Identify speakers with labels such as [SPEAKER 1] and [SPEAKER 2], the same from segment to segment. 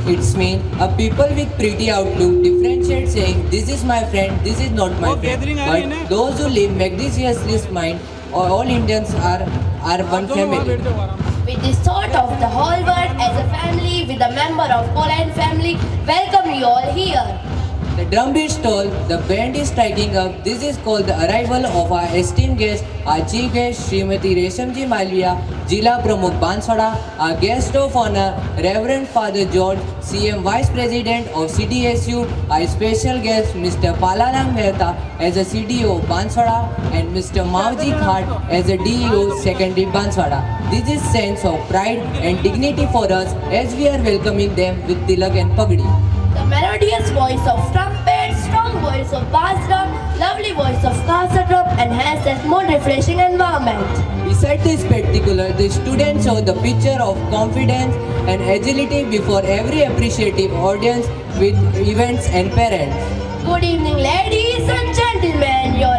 [SPEAKER 1] It's mean a people with pretty outlook differentiate saying this is my friend, this is not my friend. But those who live magnificently mind, all Indians are one family.
[SPEAKER 2] With this thought of the whole world as a family, with a member of Poland family, welcome you all here.
[SPEAKER 1] The drum beat told, the band is striking up. This is called the arrival of our esteemed guest, our chief guest, Srimati Reshamji Malviya, Jila Pramukh Banswara, our guest of honor, Reverend Father George, CM Vice President of CDSU, our special guest, Mr. Palarang Mehta as a CDO Banswara, and Mr. Mavji Khat as a DEO Secondary Banswara. This is sense of pride and dignity for us as we are welcoming them with tilak and pagdi.
[SPEAKER 2] The melodious voice of trumpet, strong voice of bass drum, lovely voice of casa drum enhance this more refreshing environment.
[SPEAKER 1] Beside this spectacular, the students show the picture of confidence and agility before every appreciative audience with events and parents.
[SPEAKER 2] Good evening ladies and gentlemen, your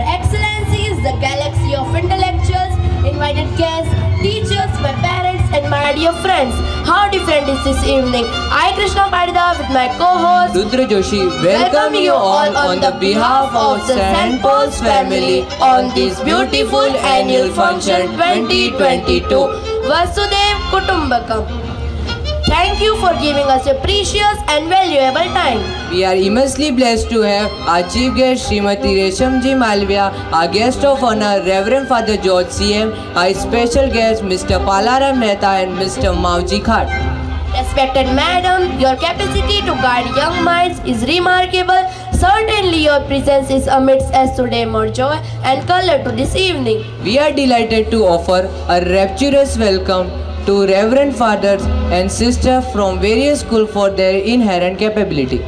[SPEAKER 2] this evening. I, Krishna Padida, with my co-host
[SPEAKER 1] Rudra Joshi, welcome you all on the behalf of the St. Paul's family on this beautiful annual function 2022.
[SPEAKER 2] Vasudev Kutumbakam. Thank you for giving us your precious and valuable time.
[SPEAKER 1] We are immensely blessed to have our chief guest Srimati Reshamji Malviya, our guest of honor Reverend Father George CM, our special guest Mr. Palaram Mehta and Mr. Mauji Khat.
[SPEAKER 2] Respected Madam, your capacity to guide young minds is remarkable. Certainly your presence is amidst us today more joy and color to this evening.
[SPEAKER 1] We are delighted to offer a rapturous welcome to Reverend Fathers and Sisters from various schools for their inherent capability.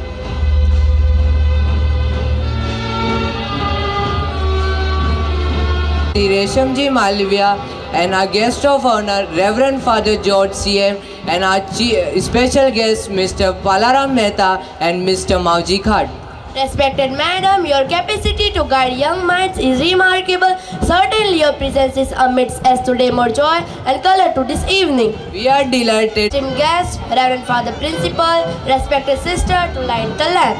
[SPEAKER 1] Reshamji Malviya and our guest of honor Reverend Father George CM and our special guest Mr. Palaram Mehta and Mr. Mauji Khat.
[SPEAKER 2] Respected Madam, your capacity to guide young minds is remarkable. Certainly your presence is amidst us today more joy and color to this evening.
[SPEAKER 1] We are delighted.
[SPEAKER 2] Esteemed guest, Reverend Father Principal, respected sister to light the lamp.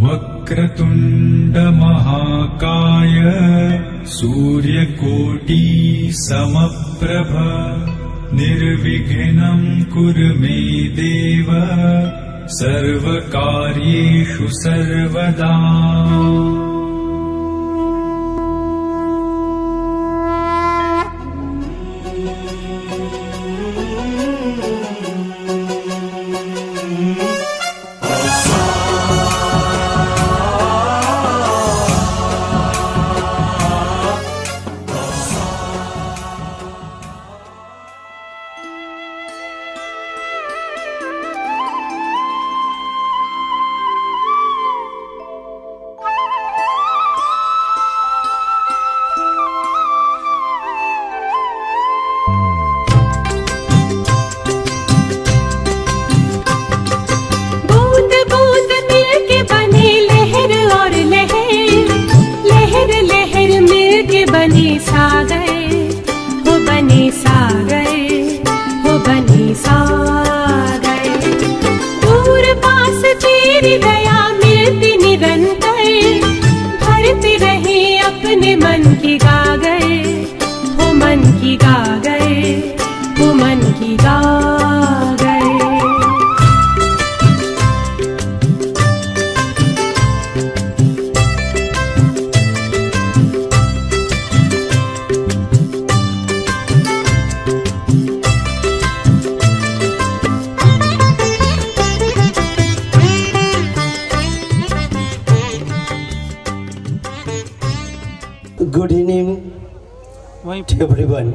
[SPEAKER 3] वक्रतुण्ड महाकाय सूर्यकोटि समप्रभ निर्विघ्नं कुरु मे देव सर्वकार्येषु सर्वदा।
[SPEAKER 4] Good evening to everyone.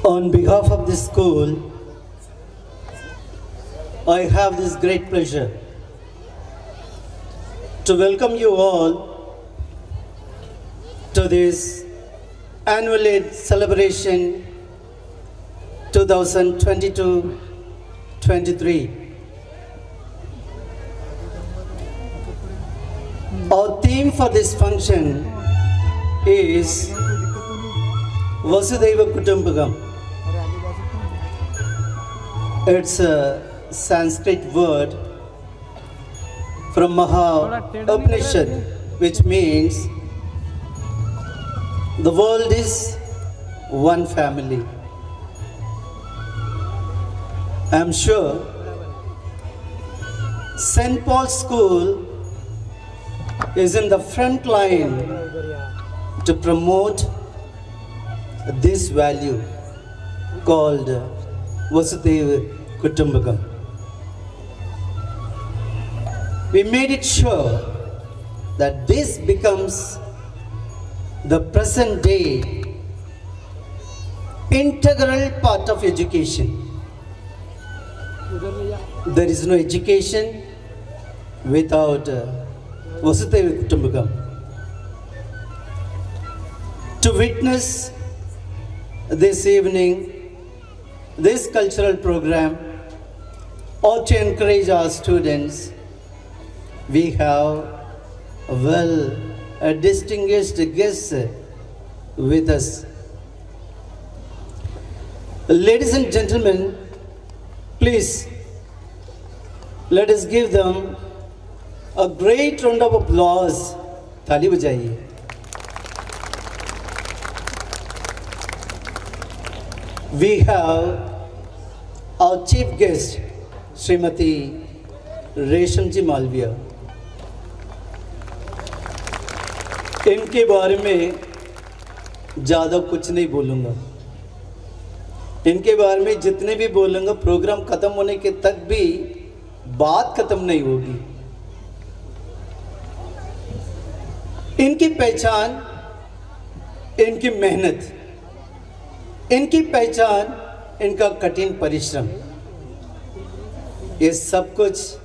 [SPEAKER 4] On behalf of the school, I have this great pleasure to welcome you all to this annual Eid celebration 2022-23. Our theme for this function is Vasudhaiva Kutumbakam. It's a Sanskrit word from Maha Upanishad, which means the world is one family. I'm sure St. Paul's School is in the front line to promote this value called Vasudhaiva Kutumbakam. We made it sure that this becomes the present day integral part of education. There is no education without Vasudhaiva Kutumbakam. To witness this evening, this cultural program, or to encourage our students, we have a distinguished guest with us. Ladies and gentlemen, please let us give them a great round of applause. Thali bajaiye. We have our chief guest, Srimati Reshamji Malviya. इनके बारे में ज़्यादा कुछ नहीं बोलूँगा. इनके बारे में जितने भी बोलूँगा प्रोग्राम ख़त्म होने के तक भी बात ख़त्म नहीं होगी. इनकी पहचान, इनकी मेहनत, इनकी पहचान, इनका कठिन परिश्रम, ये सब कुछ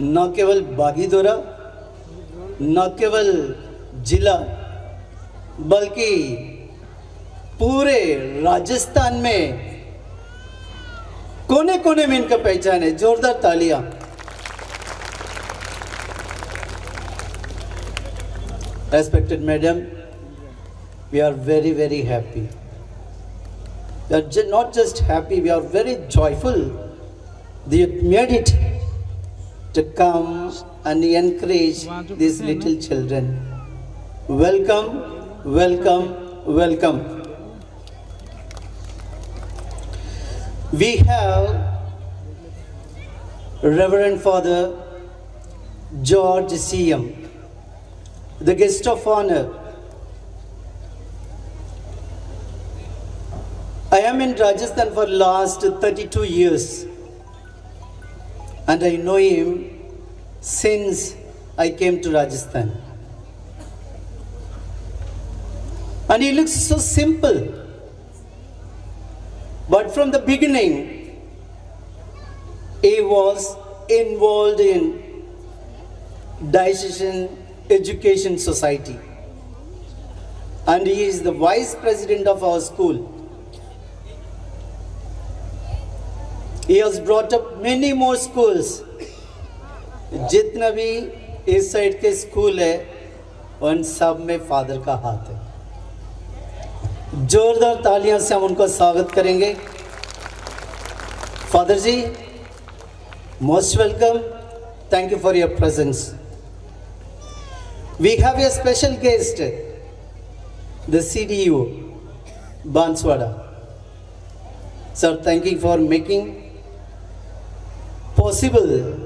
[SPEAKER 4] न केवल बागीदोरा, न केवल जिला, बल्कि पूरे राजस्थान में कोने कोने में इनका पहचान है. जोरदार तालियां. Respected madam, we are very, very happy. We are not just happy, we are very joyful that you made it to come and encourage these little children. Welcome, welcome, welcome. We have Reverend Father George C.M., the guest of honor. I am in Rajasthan for last 32 years and I know him since I came to Rajasthan. And he looks so simple. But from the beginning, he was involved in Diocesan Education Society. And he is the vice president of our school. He has brought up many more schools. जितना भी इस side के school है, उन सब में father का हाथ है. जोरदार तालियां से हम उनको स्वागत करेंगे. Father ji, most welcome. Thank you for your presence. We have a special guest, the CDU, Banswara. Sir, thank you for making possible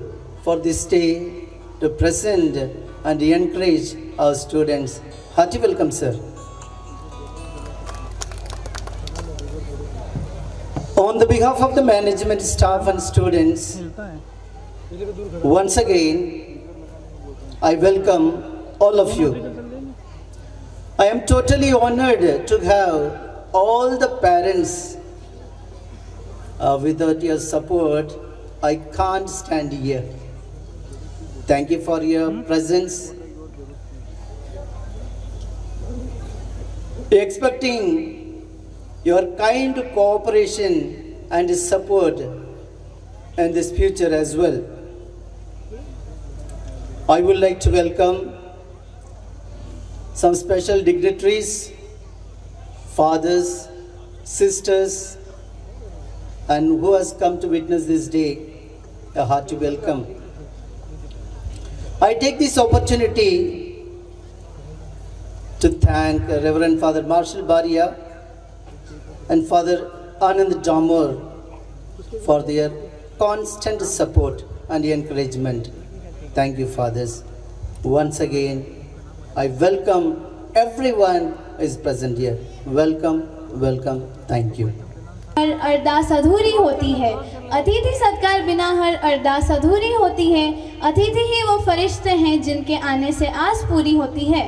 [SPEAKER 4] for this day to present and encourage our students. Hearty welcome, sir. On the behalf of the management, staff and students, once again, I welcome all of you. I am totally honored to have all the parents. Without your support, I can't stand here. Thank you for your presence. Expecting your kind cooperation and support in this future as well. I would like to welcome some special dignitaries fathers, sisters, and who has come to witness this day, a hearty welcome. I take this opportunity to thank Reverend Father Marshall Baria and Father Anand Damor for their constant support and encouragement. Thank you, fathers. Once again, I welcome everyone who is present here. Welcome, welcome. Thank you.
[SPEAKER 5] हर अरदास अधूरी होती है, अतिथि सत्कार बिना हर अरदास अधूरी होती है। अतिथि ही वो फरिश्ते हैं जिनके आने से आस पूरी होती है।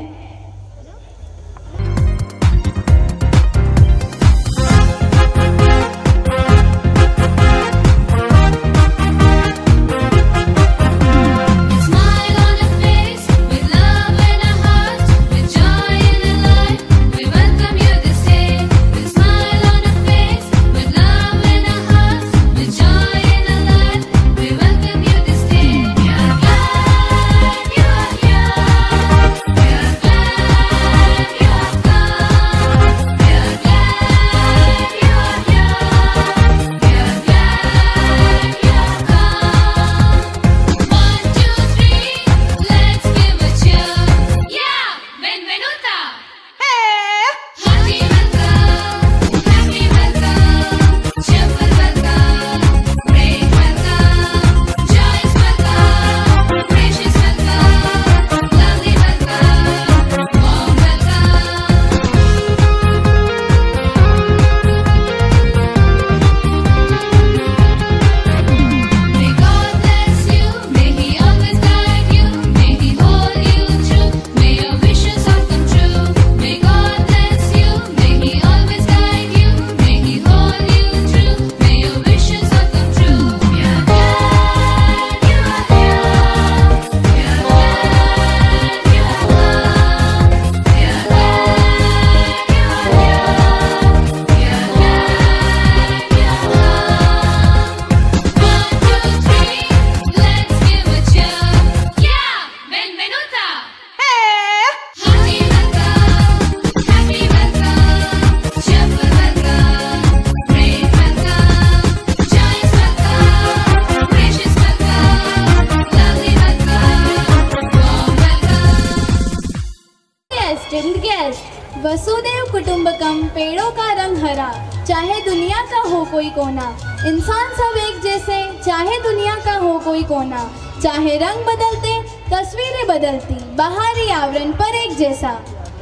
[SPEAKER 5] वसुदेव कुटुंबकम, पेड़ों का रंग हरा, चाहे दुनिया का हो कोई कोना। इंसान सब एक जैसे, चाहे दुनिया का हो कोई कोना। चाहे रंग बदलते, तस्वीरें बदलती, बाहरी आवरण पर एक जैसा।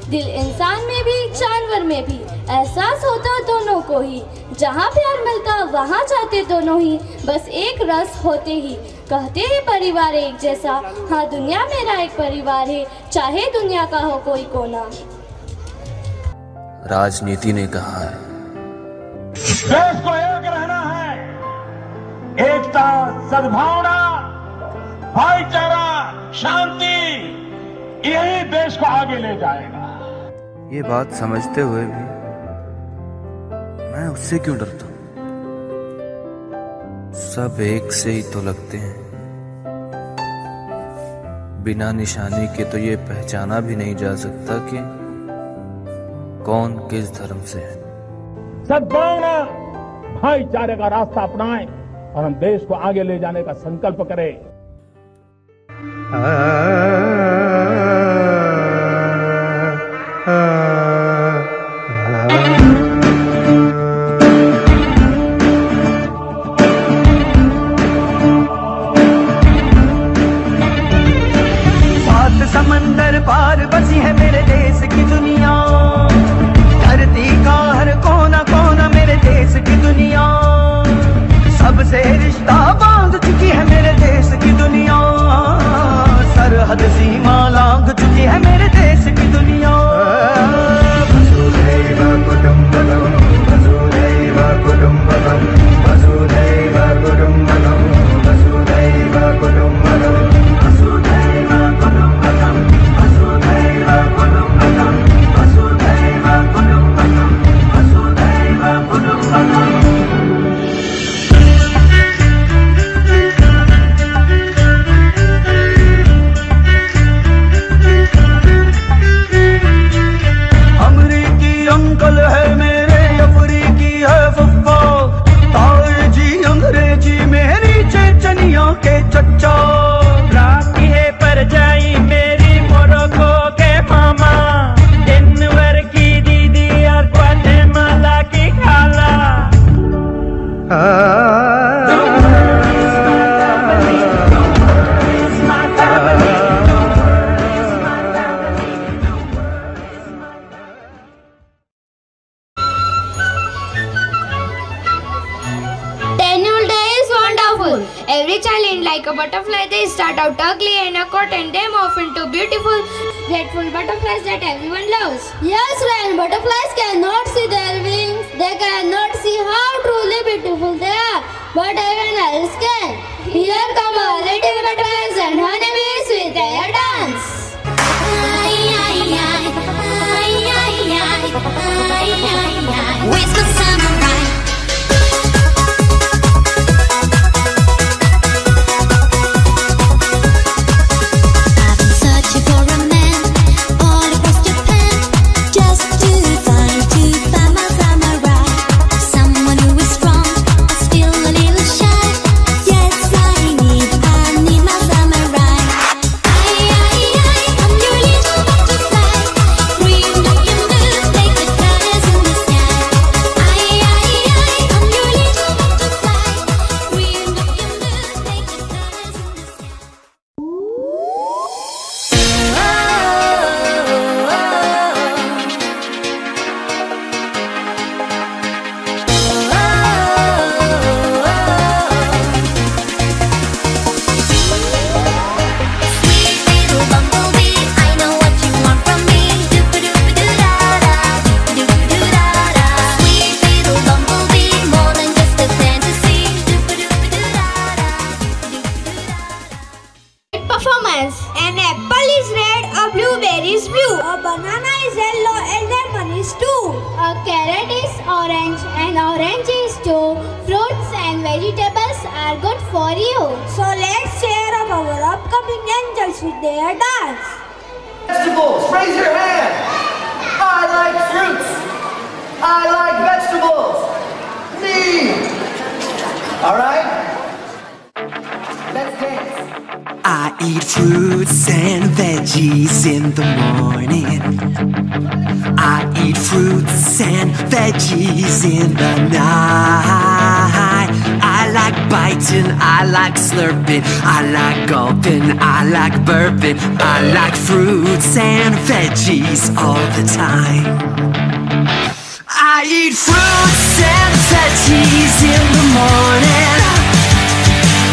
[SPEAKER 5] दिल इंसान में भी जानवर में भी एहसास होता दोनों को ही। जहाँ प्यार मिलता वहाँ जाते दोनों ही, बस एक रस होते ही। कहते हैं परिवार एक जैसा, हाँ दुनिया मेरा एक परिवार है, चाहे दुनिया का हो कोई कोना।
[SPEAKER 6] राजनीति ने कहा है
[SPEAKER 7] देश को एक रहना है, एकता, सद्भावना, भाईचारा, शांति, यही देश को आगे ले जाएगा।
[SPEAKER 6] ये बात समझते हुए भी मैं उससे क्यों डरता हूं? सब एक से ही तो लगते हैं, बिना निशानी के तो ये पहचाना भी नहीं जा सकता कि कौन किस धर्म से है।
[SPEAKER 7] सद्भावना, भाईचारे का रास्ता अपनाएं और हम देश को आगे ले जाने का संकल्प करें।
[SPEAKER 8] सात समंदर पार बसी है मेरे देश की दुनिया, धरती का हर कोना कोना मेरे देश की दुनिया। सबसे रिश्ता बांध चुकी है मेरे देश की दुनिया, सरहद सी
[SPEAKER 2] butterfly, they start out ugly and awkward and they morph into beautiful, grateful butterflies that everyone loves.
[SPEAKER 5] Yes, Ryan, butterflies cannot see their wings. They cannot see how truly beautiful they are. But everyone else can. Here come our little butterflies and honeybees with their dance.
[SPEAKER 9] Where's the samurai? I've been searching for a man all across Japan, just to find my samurai. Someone who is strong, but still a little shy. Yes, I need my samurai. I'm your little butterfly, green like and blue, like the colors in the sky. I'm your little butterfly, green like and blue, like the colors in the sky. Sweet little bumblebee, I know what you want from me. Doo-ba-doo-ba-doo-da-da, doo-ba-doo-ba-doo-da-da. Sweet little bumblebee, more than just a fantasy. Doo-ba-doo-ba-doo-da-da, doo-ba-doo-ba-doo-da-da.
[SPEAKER 2] Performance. An apple is red, a blueberry is blue, a banana is yellow, and lemon is too.
[SPEAKER 5] A carrot is orange and orange is too. Fruits and vegetables are good for you.
[SPEAKER 2] So let's cheer up our upcoming angels with their dance.
[SPEAKER 8] Vegetables, raise your hand. I like fruits. I like vegetables. Me. All right? Let's dance.
[SPEAKER 10] I eat fruits and veggies in the morning. I eat fruits and veggies in the night. I like biting, I like slurping, I like gulping, I like burping. I like fruits and veggies all the time. I eat fruits and veggies in the morning.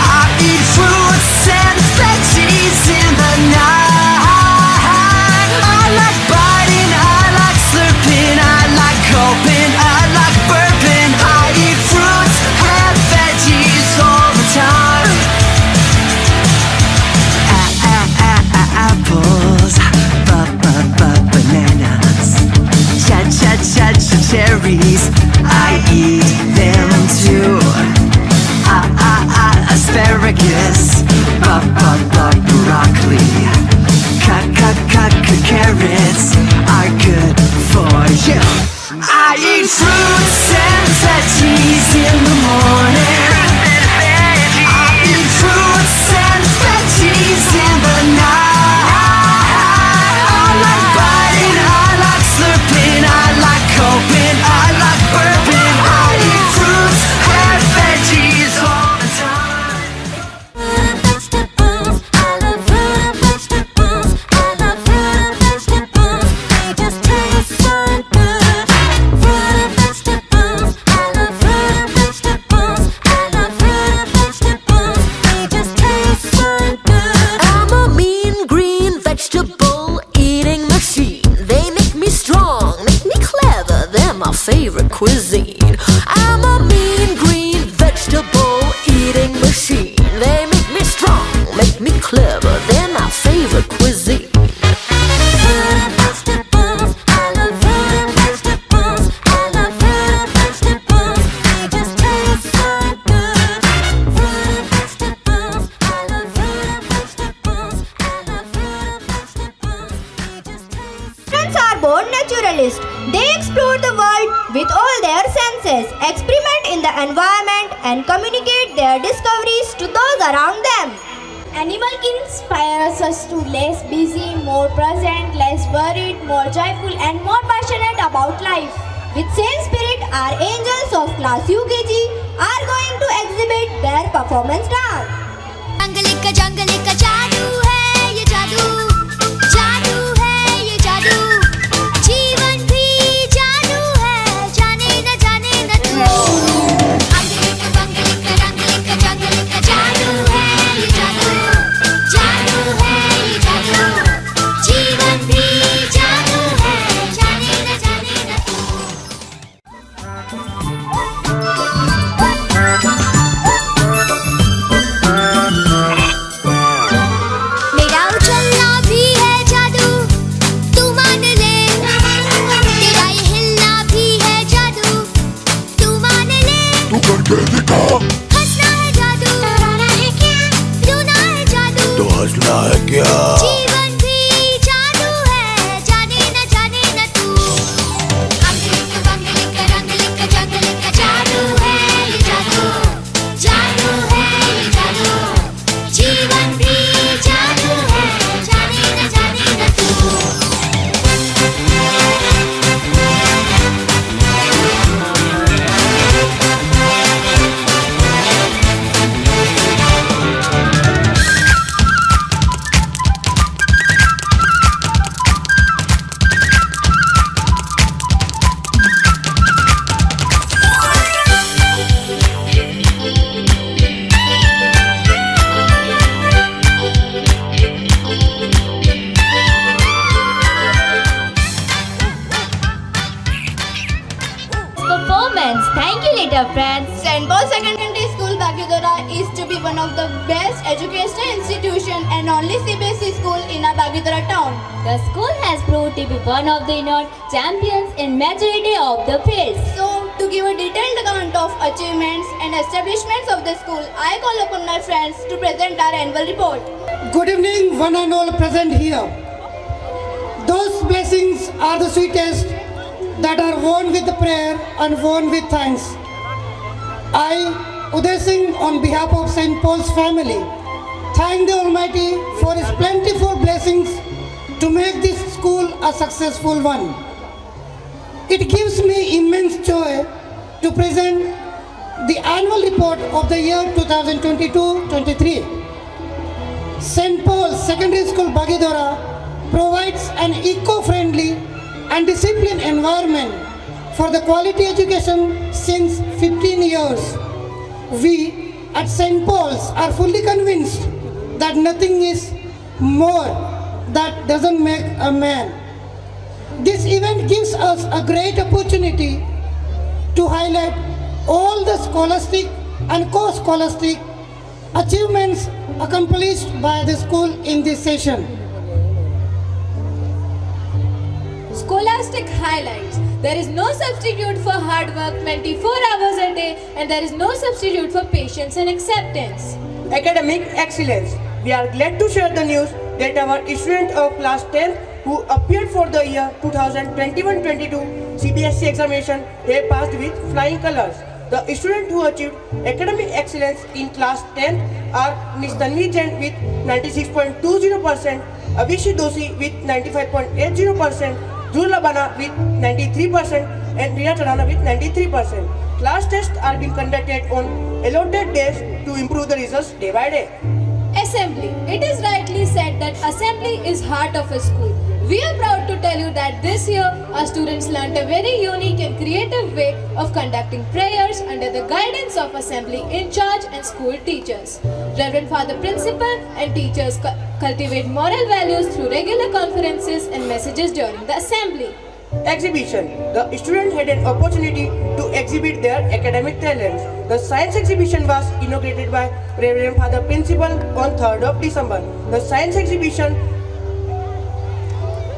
[SPEAKER 10] I eat fruits and veggies in the night. I like biting, I like slurping, I like gulping, I like burping. I eat fruits and veggies all the time. Apples, bananas, cherries. I eat them too. Asparagus, broccoli, carrots are good for you. I eat fruits and veggies in the morning. I eat fruits and veggies in the night. I like biting, I like slurping, I like gulping, I like burping. I eat fruits and veggies all the time.
[SPEAKER 9] Vegetables, I love fruit and vegetables. I love fruit and vegetables. They just taste so good. Fruit and vegetables, I love fruit and vegetables. I love fruit and vegetables. They just taste so good.
[SPEAKER 11] I'm a mean green vegetable eating machine. They make me strong, make me clever. They're my favorite cuisine. I'm a mean green vegetable eating machine. They make me strong, make me clever. They're my favorite cuisine.
[SPEAKER 9] Fruit and vegetables, I love fruit and vegetables. I love fruit and vegetables. They just taste so good. Fruit and vegetables, I love fruit and vegetables. I love fruit and vegetables. They just taste.
[SPEAKER 2] Students are born naturalists. They explore the world with all their senses, experiment in the environment, and communicate their discoveries to those around them. Animal inspires us to less busy, more present, less worried, more joyful, and more passionate about life. With same spirit, our angels of class UKG are going to exhibit their performance dance.
[SPEAKER 9] जंगल का जादू है ये जादू, जादू है ये जादू, जीवन भी जादू है, जाने न तू। अंगली का जंगल का जादू है ये जादू,
[SPEAKER 12] हौसला है क्या?
[SPEAKER 9] जीवन भी जादू है, जाने न तू। अंग लिख बंग लिख रंग लिख जंग लिख, जादू है ये जादू, जादू है ये जादू। जीवन भी जादू है, जाने न तू।
[SPEAKER 2] Performance. Thank you later, friends. St. Paul Secondary School, Bagidora is to be one of the best educational institution and only CBSE school in a Bagidora town.
[SPEAKER 13] The school has proved to be one of the champions in majority of the fields.
[SPEAKER 2] So, to give a detailed account of achievements and establishments of the school, I call upon my friends to present our annual report.
[SPEAKER 14] Good evening, one and all present here. Those blessings are the sweetest that are won with prayer and won with thanks. I, Uday Singh, on behalf of St. Paul's family, thank the Almighty for His plentiful blessings to make this school a successful one. It gives me immense joy to present the annual report of the year 2022-23. St. Paul's Secondary School, Bagidora provides an eco-friendly and disciplined environment for the quality education since 15 years. We at St. Paul's are fully convinced that nothing is more that doesn't make a man. This event gives us a great opportunity to highlight all the scholastic and co-scholastic achievements accomplished by the school in this session.
[SPEAKER 5] Scholastic highlights. There is no substitute for hard work 24 hours a day, and there is no substitute for patience and acceptance.
[SPEAKER 15] Academic excellence. We are glad to share the news that our student of class 10th who appeared for the year 2021-22 CBSE examination, they passed with flying colors. The students who achieved academic excellence in class 10th are Ms. Tanvi Jain with 96.20%, Avishi Doshi with 95.80%, Dhruv Labana with 93% and Rina Tarana with 93%. Class tests are being conducted on allotted days to improve the results day by day.
[SPEAKER 5] Assembly. It is rightly said that assembly is heart of a school. We are proud to tell you that this year our students learnt a very unique and creative way of conducting prayers under the guidance of assembly in charge and school teachers. Reverend Father Principal and teachers cultivate moral values through regular conferences and messages during the assembly.
[SPEAKER 15] Exhibition. The students had an opportunity to exhibit their academic talents. The science exhibition was inaugurated by Reverend Father Principal on 3rd of December. The science exhibition,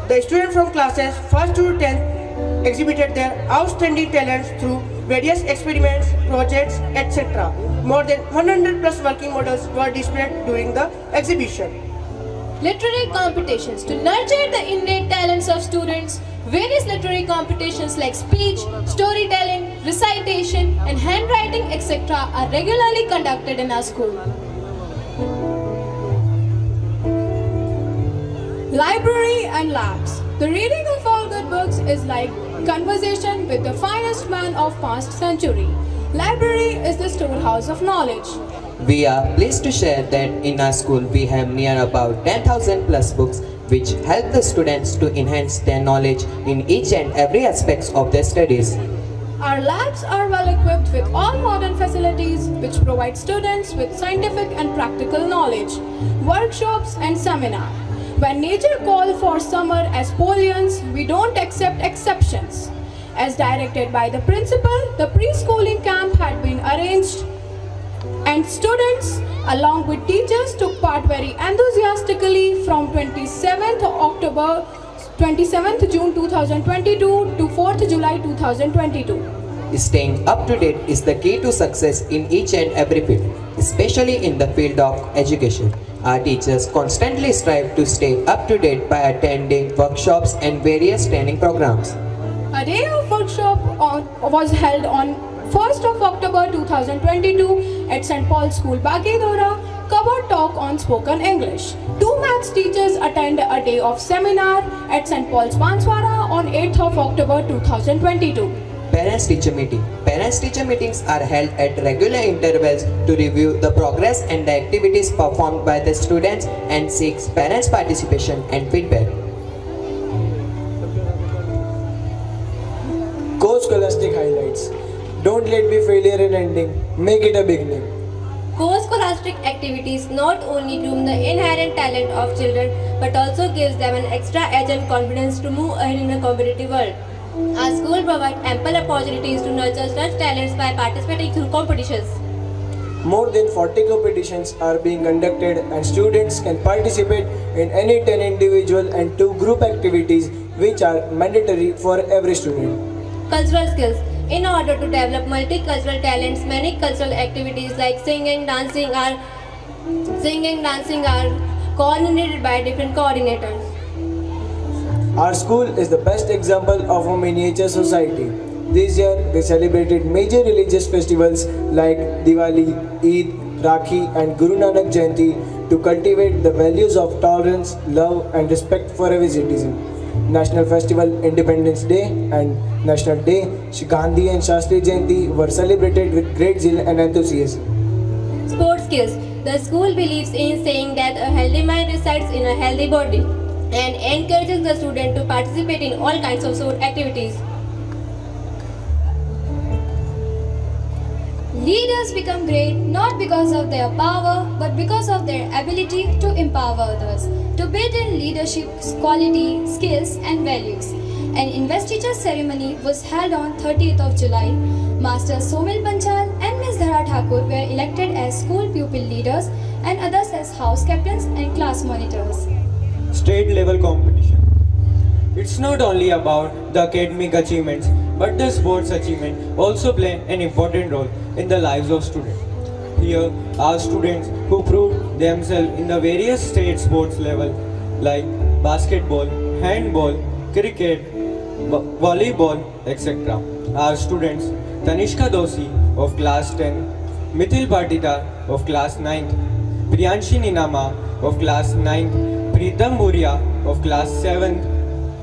[SPEAKER 15] the students from classes 1st to 10th exhibited their outstanding talents through various experiments, projects, etc. More than 100 plus working models were displayed during the exhibition.
[SPEAKER 5] Literary competitions. To nurture the innate talents of students, various literary competitions like speech, storytelling, recitation, and handwriting, etc. are regularly conducted in our school.
[SPEAKER 16] Library and labs. The reading of all good books is like conversation with the finest man of past century. Library is the storehouse of knowledge.
[SPEAKER 17] We are pleased to share that in our school we have near about 10,000 plus books which help the students to enhance their knowledge in each and every aspects of their studies.
[SPEAKER 16] Our labs are well equipped with all modern facilities which provide students with scientific and practical knowledge, workshops and seminars. When nature calls for summer as Polians, we don't accept exceptions. As directed by the principal, the pre-schooling camp had been arranged and students along with teachers took part very enthusiastically from 27th June 2022 to 4th July 2022.
[SPEAKER 17] Staying up to date is the key to success in each and every field, especially in the field of education. Our teachers constantly strive to stay up to date by attending workshops and various training programs.
[SPEAKER 16] A day of workshop was held on 1st of October 2022 at St. Paul's School, Bagedora, covered talk on spoken English. 2 maths teachers attended a day of seminar at St. Paul's, Banswara on 8th of October 2022.
[SPEAKER 17] Parents-teacher meeting. Parents-teacher meetings are held at regular intervals to review the progress and the activities performed by the students and seeks parents' participation and feedback.
[SPEAKER 12] Co-scholastic highlights. Don't let be failure in ending. Make it a beginning.
[SPEAKER 18] Co-scholastic activities not only groom the inherent talent of children but also gives them an extra edge and confidence to move ahead in a competitive world. Our school provides ample opportunities to nurture such talents by participating through competitions.
[SPEAKER 12] More than 40 competitions are being conducted and students can participate in any 10 individual and 2 group activities which are mandatory for every student.
[SPEAKER 18] Cultural skills. In order to develop multicultural talents, many cultural activities like singing, dancing are coordinated by different coordinators.
[SPEAKER 12] Our school is the best example of a miniature society. This year, we celebrated major religious festivals like Diwali, Eid, Rakhi and Guru Nanak Jayanti to cultivate the values of tolerance, love and respect for every citizen. National Festival Independence Day and National Day Shri Gandhi and Shastri Jayanti were celebrated with great zeal and enthusiasm.
[SPEAKER 18] Sports skills. The school believes in saying that a healthy mind resides in a healthy body and encourages the student to participate in all kinds of sport activities.
[SPEAKER 5] Leaders become great not because of their power but because of their ability to empower others, to build in leadership quality, skills and values. An investiture ceremony was held on 30th of July. Master Somil Panchal and Ms. Dhara Thakur were elected as school pupil leaders and others as house captains and class monitors.
[SPEAKER 12] State level competition. It's not only about the academic achievements, but the sports achievement also play an important role in the lives of students. Here are students who proved themselves in the various state sports level like basketball, handball, cricket, volleyball, etc. Our students Tanishka Dosi of class 10, Mithil Patidar of class 9th, Priyanshi Ninama of class 9th, Pritam Bhuria of class 7th,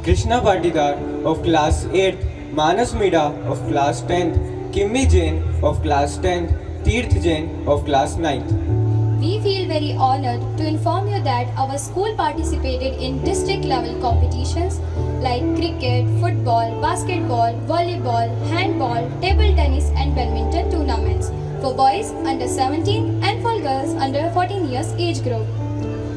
[SPEAKER 12] Krishna Patidar of class 8th, Manas Mida of class 10th, Kimmi Jain of class 10th, Tirth Jain of class 9th.
[SPEAKER 5] We feel very honored to inform you that our school participated in district level competitions like cricket, football, basketball, volleyball, handball, table tennis and badminton tournaments for boys under 17 and for girls under 14 years age group.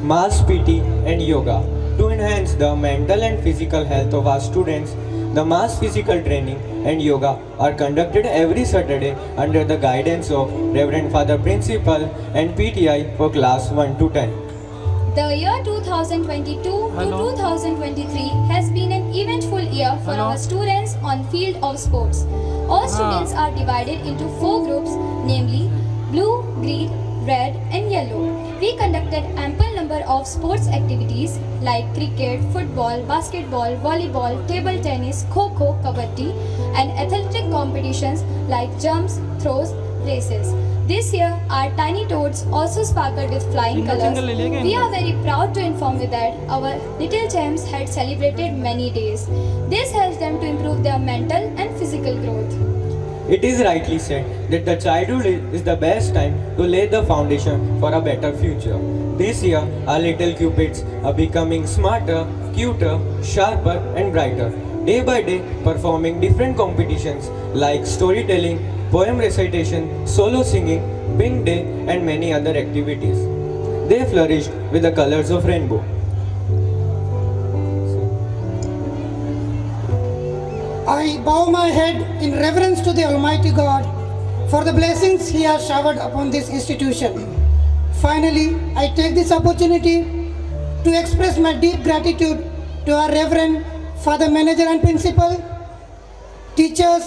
[SPEAKER 12] Mass PT and yoga. To enhance the mental and physical health of our students, the mass physical training and yoga are conducted every Saturday under the guidance of Reverend Father Principal and PTI for class 1 to 10.
[SPEAKER 5] The year 2022 to 2023 has been an eventful year for our students on field of sports. All students are divided into 4 groups, namely blue, green, red and yellow. We conducted ample number of sports activities like cricket, football, basketball, volleyball, table tennis, kho-kho, kabaddi and athletic competitions like jumps, throws, races. This year, our tiny toads also sparkled with flying colors. We are very proud to inform you that our little gems had celebrated many days. This helps them to improve their mental and physical growth.
[SPEAKER 12] It is rightly said that the childhood is the best time to lay the foundation for a better future. This year, our little cupids are becoming smarter, cuter, sharper and brighter, day by day performing different competitions like storytelling, poem recitation, solo singing, pink day and many other activities. They flourished with the colors of rainbow.
[SPEAKER 14] I bow my head in reverence to the Almighty God for the blessings He has showered upon this institution. Finally, I take this opportunity to express my deep gratitude to our Reverend Father Manager and Principal, teachers,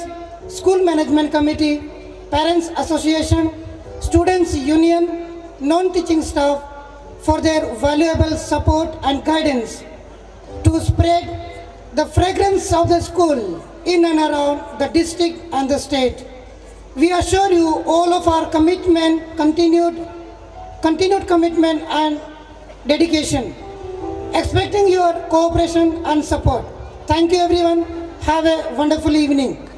[SPEAKER 14] School Management Committee, Parents Association, Students Union, non-teaching staff for their valuable support and guidance to spread the fragrance of the school in and around the district and the state. We assure you all of our commitment, continued commitment and dedication, expecting your cooperation and support. Thank you everyone. Have a wonderful evening.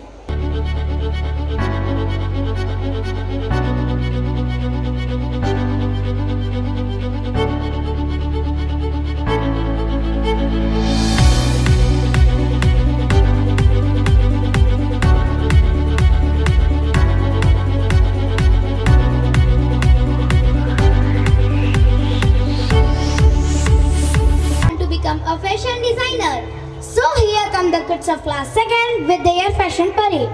[SPEAKER 2] To become a fashion designer. So here come the kids of class 2nd with their fashion parade.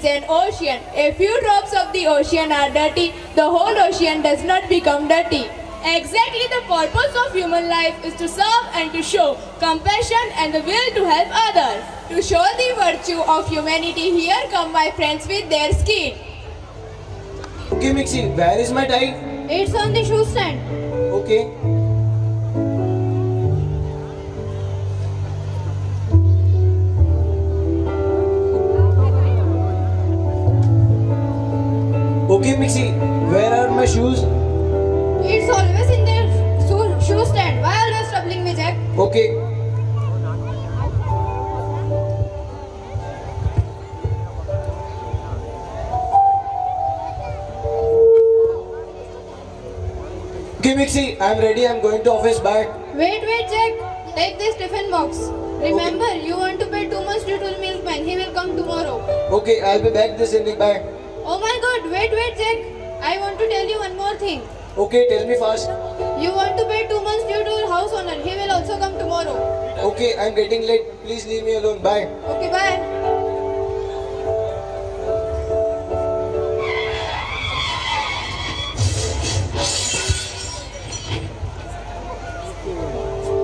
[SPEAKER 16] is an ocean. A few drops of the ocean are dirty, the whole ocean does not become dirty. Exactly, the purpose of human life is to serve and to show compassion and the will to help others. To show the virtue of humanity, here come my friends with their skin.
[SPEAKER 12] Okay, Mixi, where is my tie?
[SPEAKER 16] It's on the shoe stand.
[SPEAKER 12] Okay. Okay, Mixi, where are my shoes?
[SPEAKER 16] It's always in the shoe stand. Why always troubling me, Jack?
[SPEAKER 12] Okay. Vixie, I'm ready. I'm going to office. Bye.
[SPEAKER 16] Wait, Jack. Take this tiffin box. Remember, you want to pay 2 months due to the milkman. He will come tomorrow.
[SPEAKER 12] Okay, I'll be back this evening. Bye.
[SPEAKER 16] Oh my god, wait, Jack. I want to tell you one more thing.
[SPEAKER 12] Okay, tell me fast.
[SPEAKER 16] You want to pay 2 months due to your house owner. He will also come tomorrow.
[SPEAKER 12] Okay, I'm getting late. Please leave me alone. Bye.
[SPEAKER 16] Okay, bye.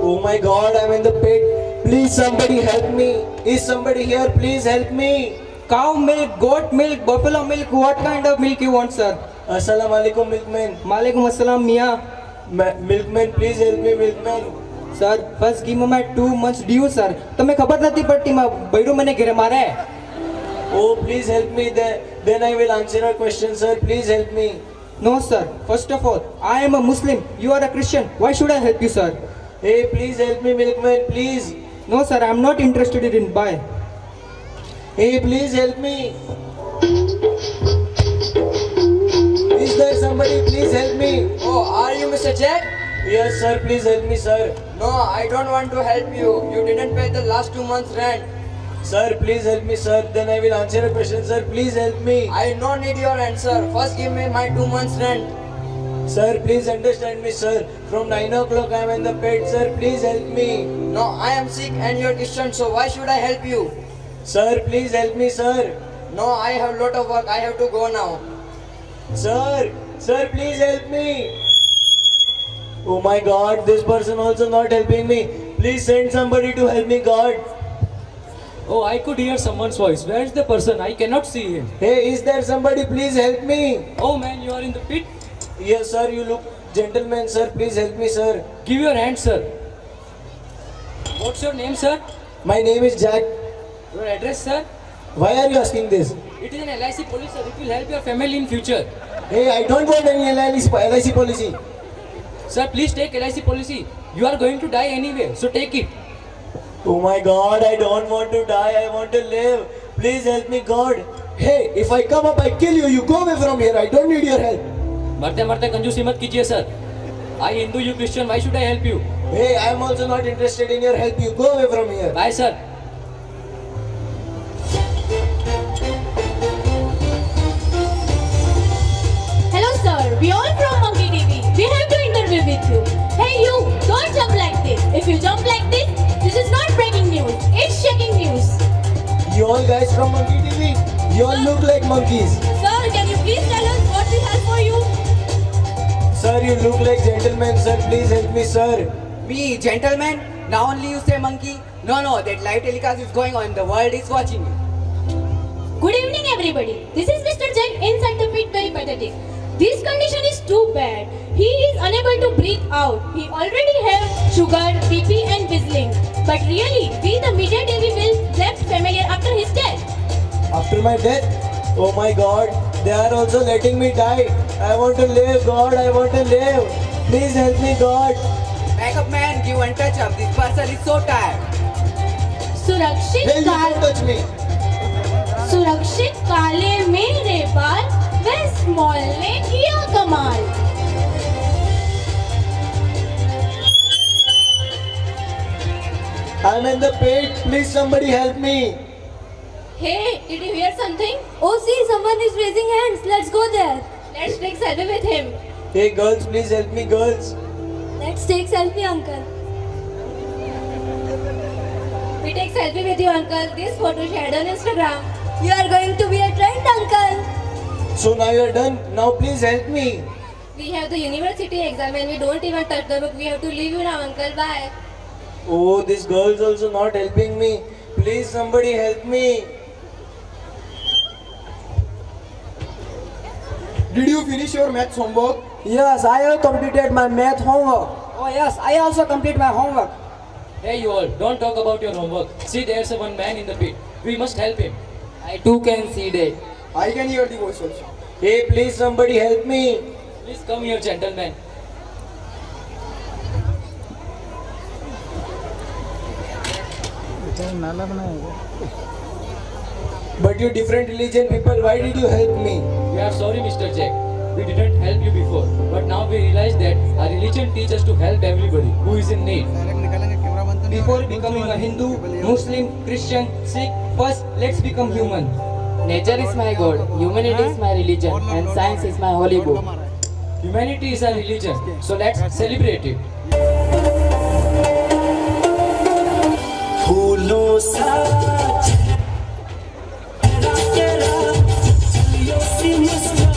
[SPEAKER 12] Oh my god, I'm in the pit. Please somebody help me. Is somebody here? Please help me.
[SPEAKER 19] Cow milk, goat milk, buffalo milk. What kind of milk you want, sir?
[SPEAKER 12] Assalamu alaikum, milkman.
[SPEAKER 19] Maalaikum assalam, Mia.
[SPEAKER 12] Milkman, please help me, milkman.
[SPEAKER 19] Sir, first give me my 2 months due, sir. તમને ખબર નથી પડતી બૈરું મને ઘરે મારે.
[SPEAKER 12] Oh, please help me. Then I will answer your question, sir. Please help me.
[SPEAKER 19] No, sir. First of all, I am a Muslim. You are a Christian. Why should I help you, sir?
[SPEAKER 12] Hey, please help me, milkman. Please.
[SPEAKER 19] No, sir. I am not interested in buy.
[SPEAKER 12] Hey, please help me. Is there somebody? Please help me.
[SPEAKER 19] Oh, are you Mr. Jack?
[SPEAKER 12] Yes, sir. Please help me, sir.
[SPEAKER 19] No, I don't want to help you. You didn't pay the last 2 months rent.
[SPEAKER 12] Sir, please help me, sir. Then I will answer your question, sir. Please help me.
[SPEAKER 19] I don't need your answer. First give me my 2 months rent.
[SPEAKER 12] Sir, please understand me, sir. From 9 o'clock I am in the bed, sir. Please help me.
[SPEAKER 19] No, I am sick and you're Christian, so why should I help you?
[SPEAKER 12] Sir, please help me, sir.
[SPEAKER 19] No, I have lot of work. I have to go now.
[SPEAKER 12] Sir, please help me. Oh my god, this person also not helping me. Please send somebody to help me, God.
[SPEAKER 20] Oh, I could hear someone's voice. Where is the person? I cannot see him.
[SPEAKER 12] Hey, is there somebody? Please help me.
[SPEAKER 20] Oh man, you are in the pit?
[SPEAKER 12] Yes, sir. You look gentleman, sir. Please help me, sir.
[SPEAKER 20] Give your hand, sir. What's your name, sir?
[SPEAKER 12] My name is Jack.
[SPEAKER 20] Your address, sir?
[SPEAKER 12] Why are you asking this?
[SPEAKER 20] It is an LIC policy, sir. It will help your family in future.
[SPEAKER 12] Hey, I don't want any LIC policy.
[SPEAKER 20] Sir, please take LIC policy. You are going to die anyway, so take it.
[SPEAKER 12] Oh my god, I don't want to die. I want to live. Please help me, God. Hey, if I come up, I kill you. You go away from here. I don't need your help.
[SPEAKER 20] मरते मरते कंजूसी मत कीजिए sir. I Hindu, you Christian. Why should I help you?
[SPEAKER 12] Hey, I am also not interested in your help. You go away from here.
[SPEAKER 20] Bye, sir.
[SPEAKER 5] Hello sir, we all from Monkey TV. We have to interview with you. Hey you, don't jump like this. If you jump like this is not breaking news. It's shaking news.
[SPEAKER 12] You all guys from Monkey TV, you all look like monkeys.
[SPEAKER 5] Sir, can you please tell us what we have for you?
[SPEAKER 12] Sir, you look like gentlemen, sir. Please help me, sir.
[SPEAKER 19] Me, gentleman? Now only you say monkey? No, that live telecast is going on. The world is watching you.
[SPEAKER 5] Good evening everybody. This is Mr. Jack inside the pit, very pathetic. This condition is too bad. He is unable to breathe out. He already have sugar, BP and whistling. But really, we the media TV will left familiar after his death.
[SPEAKER 12] After my death? Oh my god, they are also letting me die. I want to live, God. I want to live. Please help me, God.
[SPEAKER 19] Back up man, give one touch up. This person is so tired.
[SPEAKER 5] सुरक्षित
[SPEAKER 12] Hey, you don't touch me.
[SPEAKER 5] सुरक्षित काले मेरे बाल वह small ने किया कमाल.
[SPEAKER 12] I'm in the pit. Please somebody help me.
[SPEAKER 5] Hey, did you hear something?
[SPEAKER 18] Oh, see, someone is raising hands. Let's go there.
[SPEAKER 5] Let's take selfie with him.
[SPEAKER 12] Hey girls, please help me, girls.
[SPEAKER 18] Let's take selfie, uncle.
[SPEAKER 5] We take selfie with you, uncle. This photo shared on Instagram.
[SPEAKER 18] You are going to be a trend, uncle.
[SPEAKER 12] So now you are done. Now please help me.
[SPEAKER 5] We have the university exam and we don't even touch the book. We have to leave you now, uncle. Bye.
[SPEAKER 12] Oh, this girl's also not helping me. Please somebody help me.
[SPEAKER 19] Did you finish your maths homework?
[SPEAKER 21] Yes, I have completed my math homework.
[SPEAKER 19] Oh yes, I also complete my homework.
[SPEAKER 20] Hey you all, don't talk about your homework. See, there's a one man in the pit. We must help him.
[SPEAKER 19] I too can see that.
[SPEAKER 21] I can hear the voice also.
[SPEAKER 12] Hey, please somebody help me.
[SPEAKER 20] Please come here, gentlemen.
[SPEAKER 12] But you different religion people, why did you help me?
[SPEAKER 20] We are sorry, Mr. Jack. we didn't help you before, but now we realize that our religion teaches us to help everybody who is in need.
[SPEAKER 19] Before becoming a Hindu, Muslim, Christian, Sikh, first let's become human.
[SPEAKER 1] Nature is my God, humanity is my religion, and science is my holy book.
[SPEAKER 20] Humanity is our religion, so let's celebrate it.
[SPEAKER 10] फूलों सा तेरा चलियो सी मुस्कान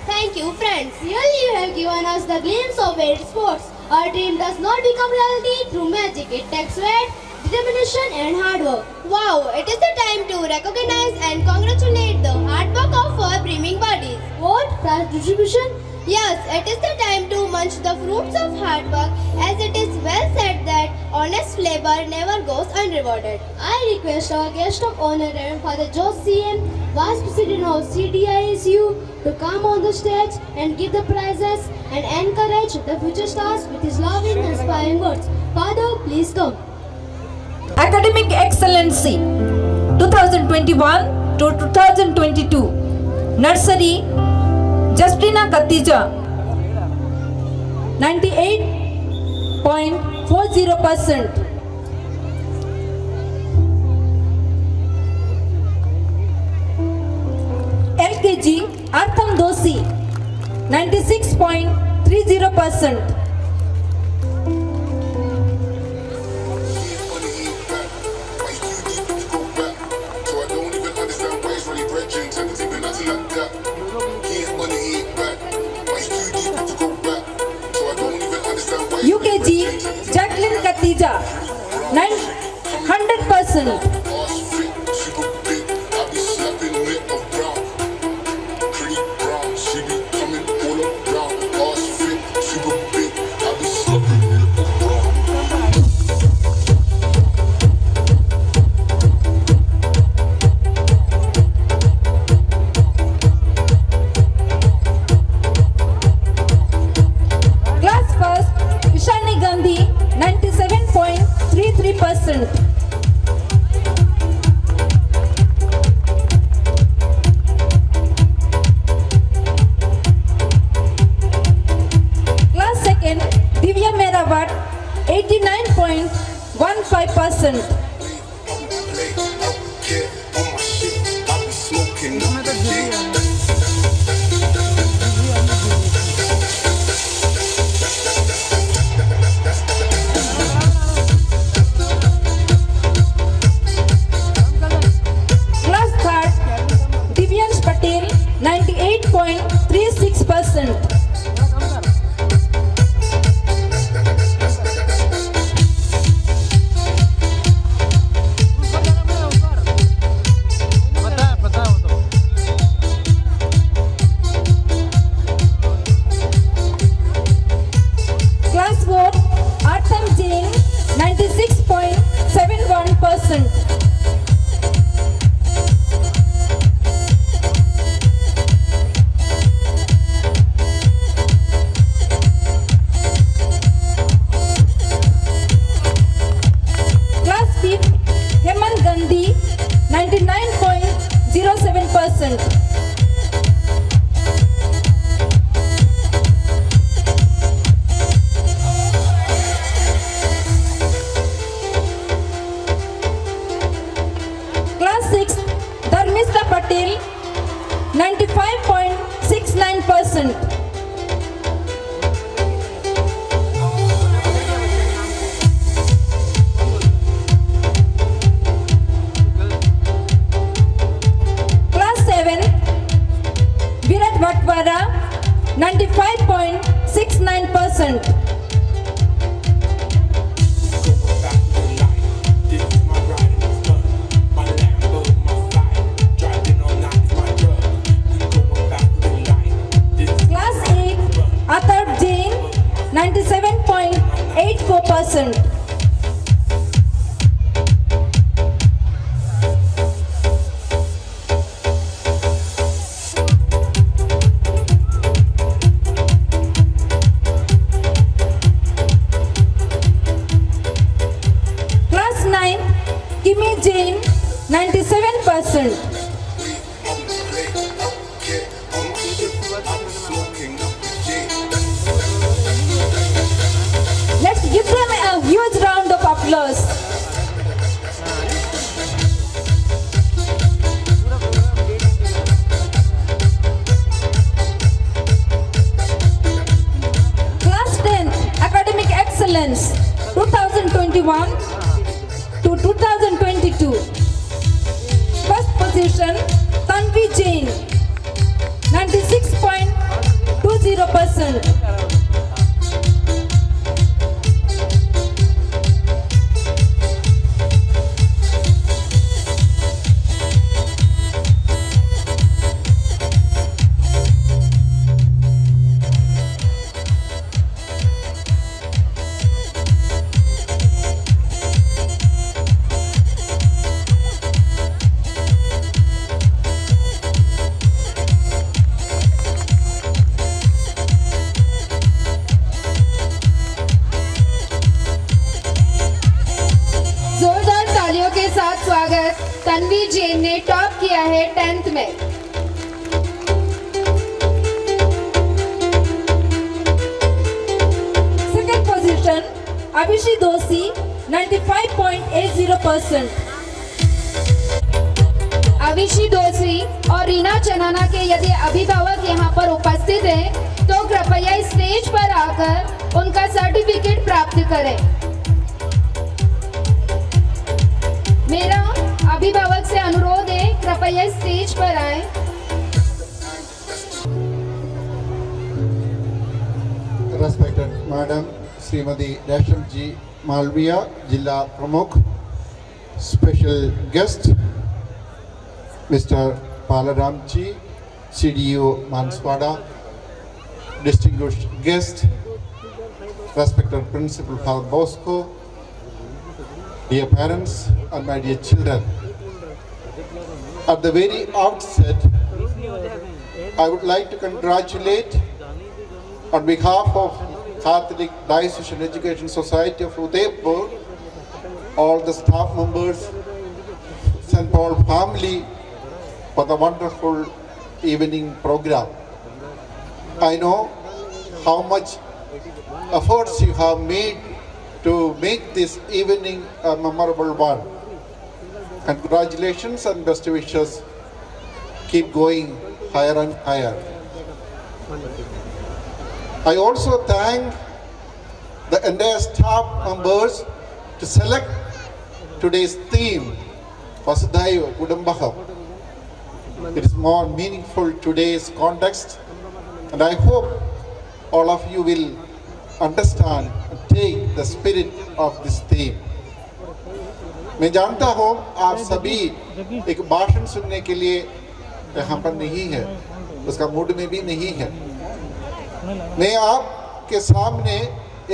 [SPEAKER 2] Thank you, friends. Really, you have given us the glimpse of varied sports. Our dream does not become reality through magic. It takes sweat, determination, and hard work. Wow, it is the time to recognize and congratulate the hard work of our brimming bodies. What? Prize distribution? Yes, it is the time to munch the fruits of hard work, as it is well said that honest labor never goes unrewarded. I request our guest of honor, Reverend Father Jose CM, Vice President of CDISU, to come on the stage and give the prizes and encourage the future stars with his loving and inspiring words. Father, please come.
[SPEAKER 22] Academic Excellency 2021 to 2022. Nursery Justina Katija 98.40%. LKG Artham Dosi 96.30%. UKG Jacqueline Katija 100%. Class first Ishani Gandhi 97.33%. Class second Divya Merawat 89.15%. Class third Divyansh Patel 98.36%. Class 4 Artham Jain 96.71%. Class 5 Hemant Gandhi 99.07%. Class 6 Dharmista Patel 95.69%. 95.69%. Class 8, Athar Jain, 97.84%. Class 9, Kimi Jain, 97%. Let's give them a huge round of applause. Class 10, Academic Excellence, 2021 to 2022. First position, Tanvi Jain, 96.20%.
[SPEAKER 16] जोरदार तालियों के साथ स्वागत। तन्वी जैन ने top किया है 10th में।
[SPEAKER 22] Second position, Abhishi Doshi, 95.80%.
[SPEAKER 16] Avishi दोषी और रीना चनाना के यदि अभिभावक यहाँ पर उपस्थित हैं तो कृपया स्टेज पर आकर उनका सर्टिफिकेट प्राप्त करें। मेरा अभिभावक से अनुरोध है, कृपया स्टेज पर आए।
[SPEAKER 3] Respected Madam Srimati Rashamji Malviya, Jilla Pramukh, special guest Mr. Palaramji, CDO Manswada, distinguished guest, respected Principal Paul Bosco, dear parents and my dear children. At the very outset, I would like to congratulate on behalf of Catholic Diocesan Education Society of Udaipur, all the staff members, St. Paul family for the wonderful evening program. I know how much efforts you have made to make this evening a memorable one. Congratulations and best wishes. Keep going higher and higher. I also thank the entire staff members to select today's theme, Vasudhaiva Kudumbakam. It is more meaningful today's context, and I hope all of you will understand and take the spirit of this theme. मैं जानता हूँ आप सभी एक भाषण सुनने के लिए यहाँ पर नहीं है, उसका मूड में भी नहीं है। मैं आपके सामने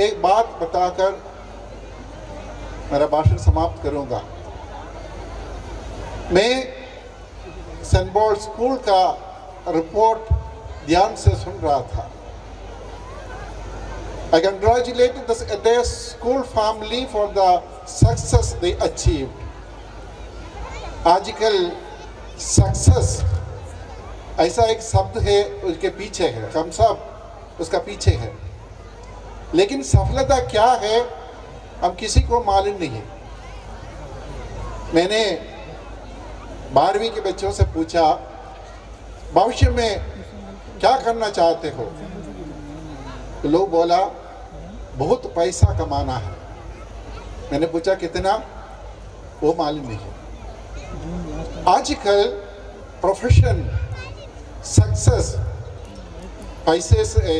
[SPEAKER 3] एक बात बताकर मेरा भाषण समाप्त करूँगा। मैं सेंट पॉल स्कूल का रिपोर्ट ध्यान से सुन रहा था। I congratulated the entire school family for the success they achieved. आजकल सक्सेस ऐसा एक शब्द है, उसके पीछे है, हम सब उसका पीछे है, लेकिन सफलता क्या है हम किसी को मालूम नहीं है। मैंने 12वीं के बच्चों से पूछा भविष्य में क्या करना चाहते हो, तो लोग बोला बहुत पैसा कमाना है। मैंने पूछा कितना, वो मालूम नहीं है। आजकल प्रोफेशन सक्सेस पैसे से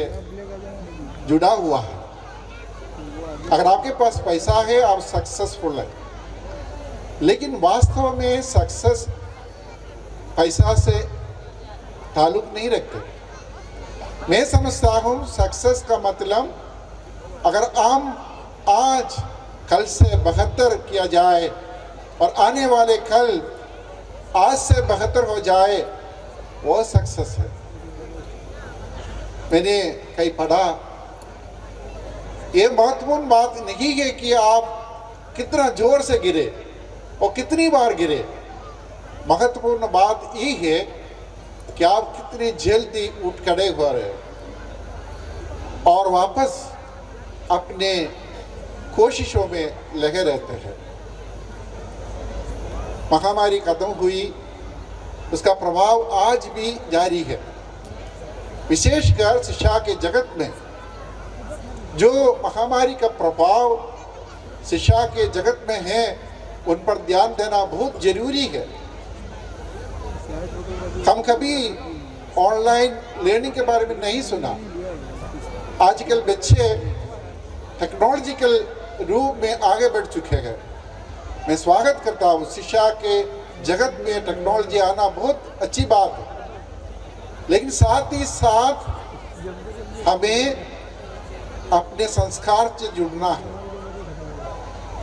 [SPEAKER 3] जुड़ा हुआ है। अगर आपके पास पैसा है आप सक्सेसफुल है, लेकिन वास्तव में सक्सेस पैसा से ताल्लुक नहीं रखते। मैं समझता हूँ सक्सेस का मतलब अगर हम आज कल से बेहतर किया जाए और आने वाले कल आज से बेहतर हो जाए, वो सक्सेस है। मैंने कहीं पढ़ा, ये महत्वपूर्ण बात नहीं है कि आप कितना जोर से गिरे और कितनी बार गिरे, महत्वपूर्ण बात ये है कि आप कितनी जल्दी उठ खड़े हो रहे और वापस अपने कोशिशों में लगे रहते हैं। महामारी खत्म हुई, उसका प्रभाव आज भी जारी है। विशेषकर शिक्षा के जगत में जो महामारी का प्रभाव शिक्षा के जगत में है, उन पर ध्यान देना बहुत जरूरी है। हम कभी ऑनलाइन लर्निंग के बारे में नहीं सुना। आजकल बच्चे टेक्नोलॉजिकल रूप में आगे बढ़ चुके हैं। मैं स्वागत करता हूँ, शिक्षा के जगत में टेक्नोलॉजी आना बहुत अच्छी बात है, लेकिन साथ ही साथ हमें अपने संस्कार से जुड़ना है,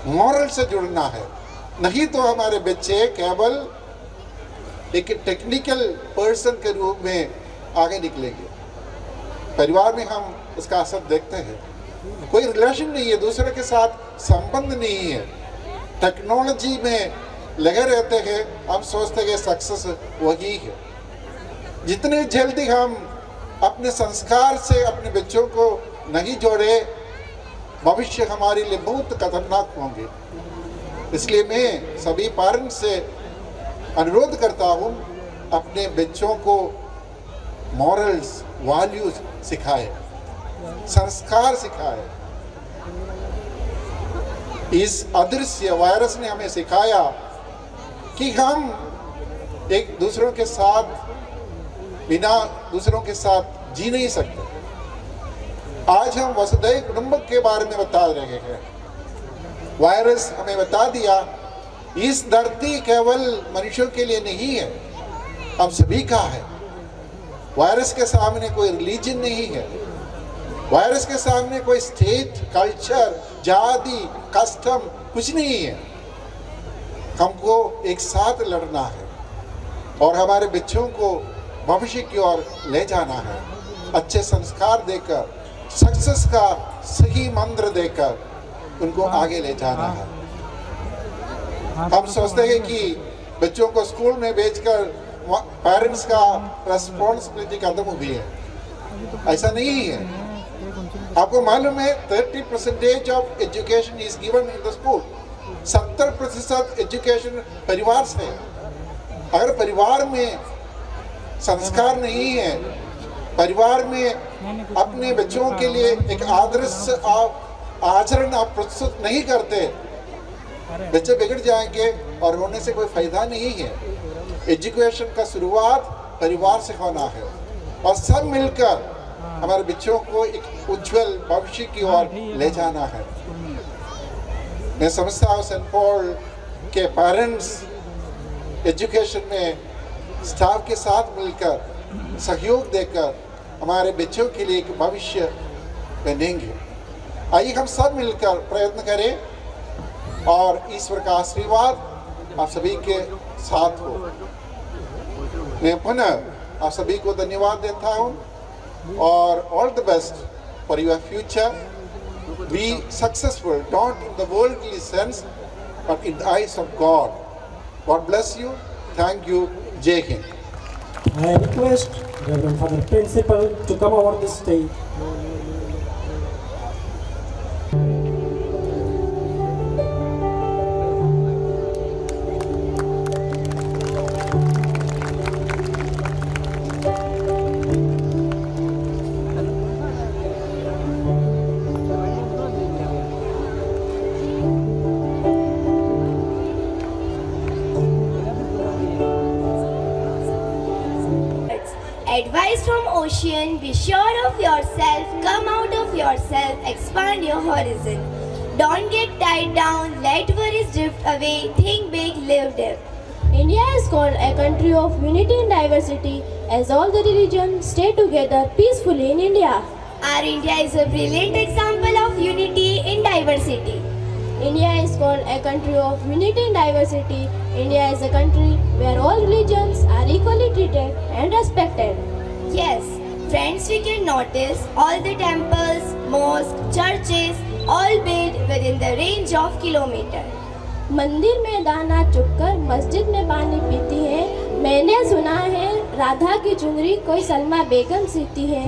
[SPEAKER 3] मॉरल से जुड़ना है। नहीं तो हमारे बच्चे केवल एक टेक्निकल पर्सन के रूप में आगे निकलेंगे। परिवार में हम इसका असर देखते हैं, कोई रिलेशन नहीं है, दूसरे के साथ संबंध नहीं है, टेक्नोलॉजी में लगे रहते हैं। हम सोचते हैं सक्सेस वही है। जितने जल्दी हम अपने संस्कार से अपने बच्चों को नहीं जोड़े, भविष्य हमारे लिए बहुत खतरनाक होंगे। इसलिए मैं सभी पेरेंट्स से अनुरोध करता हूँ, अपने बच्चों को मॉरल्स, वैल्यूज सिखाए, संस्कार सिखाए। इस अदृश्य वायरस ने हमें सिखाया कि हम एक दूसरों के साथ बिना दूसरों के साथ जी नहीं सकते। आज हम वसुधैव कुटुंबकम के बारे में बता रहे हैं। वायरस हमें बता दिया इस धरती केवल मनुष्यों के लिए नहीं है, हम सभी का है। वायरस के सामने कोई रिलीजन नहीं है, वायरस के सामने कोई स्टेट, कल्चर, जाति, कस्टम कुछ नहीं है। हमको एक साथ लड़ना है और हमारे बच्चों को भविष्य की ओर ले जाना है, अच्छे संस्कार देकर, सक्सेस का सही मंत्र देकर उनको आगे ले जाना है। हम सोचते हैं कि बच्चों को स्कूल में भेजकर पेरेंट्स का रेस्पॉन्सिबिलिटी खत्म हुई है, ऐसा नहीं है। आपको मालूम है 30% of education is given in the school. 70% education परिवार से। अगर परिवार में संस्कार नहीं है, परिवार में अपने बच्चों के लिए एक आदर्श आचरण आप प्रस्तुत नहीं करते, बच्चे बिगड़ जाएंगे और होने से कोई फायदा नहीं है। एजुकेशन का शुरुआत परिवार से होना है और सब मिलकर हमारे बच्चों को एक उज्जवल भविष्य की ओर ले जाना है। मैं समझता हूँ सेंट पॉल के पेरेंट्स एजुकेशन में स्टाफ के साथ मिलकर सहयोग देकर हमारे बच्चों के लिए एक भविष्य बनेंगे। आइए हम सब मिलकर प्रयत्न करें और ईश्वर का आशीर्वाद आप सभी के साथ हो। मैं पुनः आप सभी को धन्यवाद देता हूँ और all the best for your future. Be successful, not in the worldly sense, but in the eyes of God. God bless you. Thank you. Jai Hind.
[SPEAKER 4] I request Reverend Father Principal to come over the stage.
[SPEAKER 2] Advice from Ocean: be sure of yourself, come out of yourself, expand your horizon. Don't get tied down, let worries drift away, think big, live deep.
[SPEAKER 5] India is called a country of unity and diversity, as all the religions stay together peacefully in India.
[SPEAKER 2] Our India is a brilliant example of unity in diversity.
[SPEAKER 5] India is called a country of unity and diversity. India is a country where all religions are equally treated and respected.
[SPEAKER 2] Yes, friends, we can notice all the temples, mosques, churches, all built within the range of kilometers.
[SPEAKER 5] मंदिर में दाना चुगकर मस्जिद में पानी पीती है। मैंने सुना है राधा की चुनरी कोई सलमा बेगम सीती है।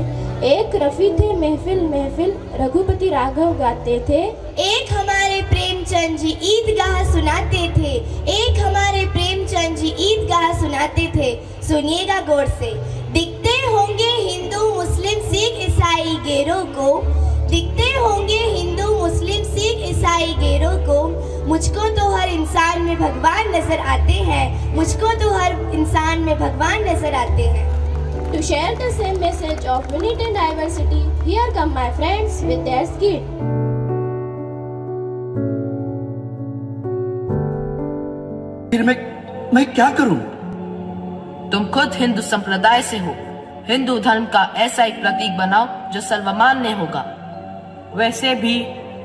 [SPEAKER 5] एक रफी थे महफिल महफिल रघुपति राघव गाते थे।
[SPEAKER 2] एक हमारे प्रेमचंद जी ईदगाह सुनाते थे। एक हमारे प्रेमचंद जी ईदगाह सुनाते थे। सुनिएगा गौर से। दिखते होंगे हिंदू मुस्लिम सिख ईसाई गैरों को, दिखते होंगे हिंदू मुस्लिम सिख ईसाई गैरों को, मुझको तो हर इंसान में भगवान नजर आते हैं, मुझको तो हर इंसान में भगवान नजर आते हैं।
[SPEAKER 5] To share the same message of unity and diversity, here come my friends with their skit.
[SPEAKER 6] फिर मैं क्या करूं?
[SPEAKER 7] तुम खुद हिंदू संप्रदाय से हो। हिंदू धर्म का ऐसा एक प्रतीक बनाओ जो सर्वमान्य होगा।
[SPEAKER 23] वैसे भी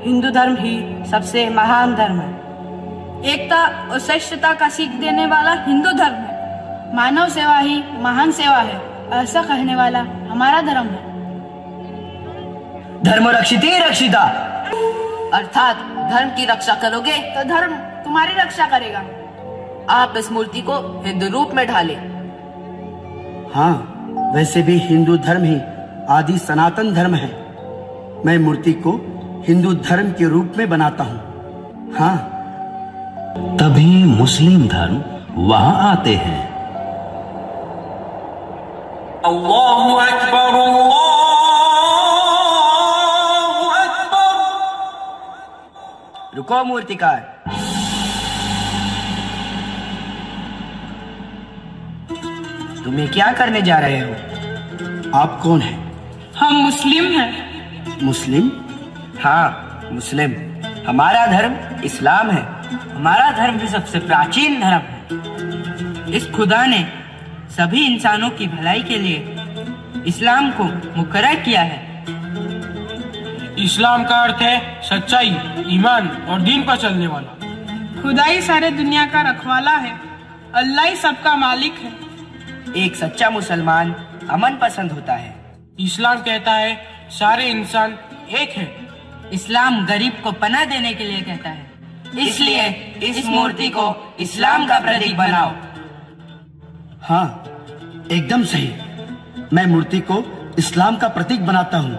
[SPEAKER 23] हिंदू धर्म ही सबसे महान धर्म है। एकता और श्रेष्ठता का सीख देने वाला हिंदू धर्म है। मानव सेवा ही महान सेवा है, ऐसा कहने वाला हमारा धर्म है।
[SPEAKER 6] धर्म रक्षिते रक्षिता,
[SPEAKER 7] अर्थात धर्म की रक्षा करोगे
[SPEAKER 23] तो धर्म तुम्हारी रक्षा करेगा।
[SPEAKER 7] आप इस मूर्ति को हिंदू रूप में ढाले।
[SPEAKER 6] हाँ, वैसे भी हिंदू धर्म ही आदि सनातन धर्म है। मैं मूर्ति को हिंदू धर्म के रूप में बनाता हूँ। हाँ,
[SPEAKER 24] तभी मुस्लिम धर्म वहां आते हैं।
[SPEAKER 25] अल्लाहु अकबर, अल्लाहु अकबर।
[SPEAKER 6] रुको मूर्तिकार, तुम्हें क्या करने जा रहे हो? आप कौन हैं?
[SPEAKER 23] हम मुस्लिम हैं।
[SPEAKER 6] मुस्लिम? हाँ, मुस्लिम। हमारा धर्म इस्लाम है। हमारा धर्म भी सबसे प्राचीन धर्म है। इस खुदा ने सभी इंसानों की भलाई के लिए इस्लाम को मुकर्रर किया है।
[SPEAKER 26] इस्लाम का अर्थ है सच्चाई, ईमान और दीन पर चलने वाला।
[SPEAKER 23] खुदा ही सारे दुनिया का रखवाला है। अल्लाह ही सबका मालिक है।
[SPEAKER 6] एक सच्चा मुसलमान अमन पसंद होता है।
[SPEAKER 26] इस्लाम कहता है सारे इंसान एक है।
[SPEAKER 6] इस्लाम गरीब को पनाह देने के लिए कहता है। इसलिए इस मूर्ति को इस्लाम का प्रतीक बनाओ। हाँ, एकदम सही। मैं मूर्ति को इस्लाम का प्रतीक बनाता हूँ।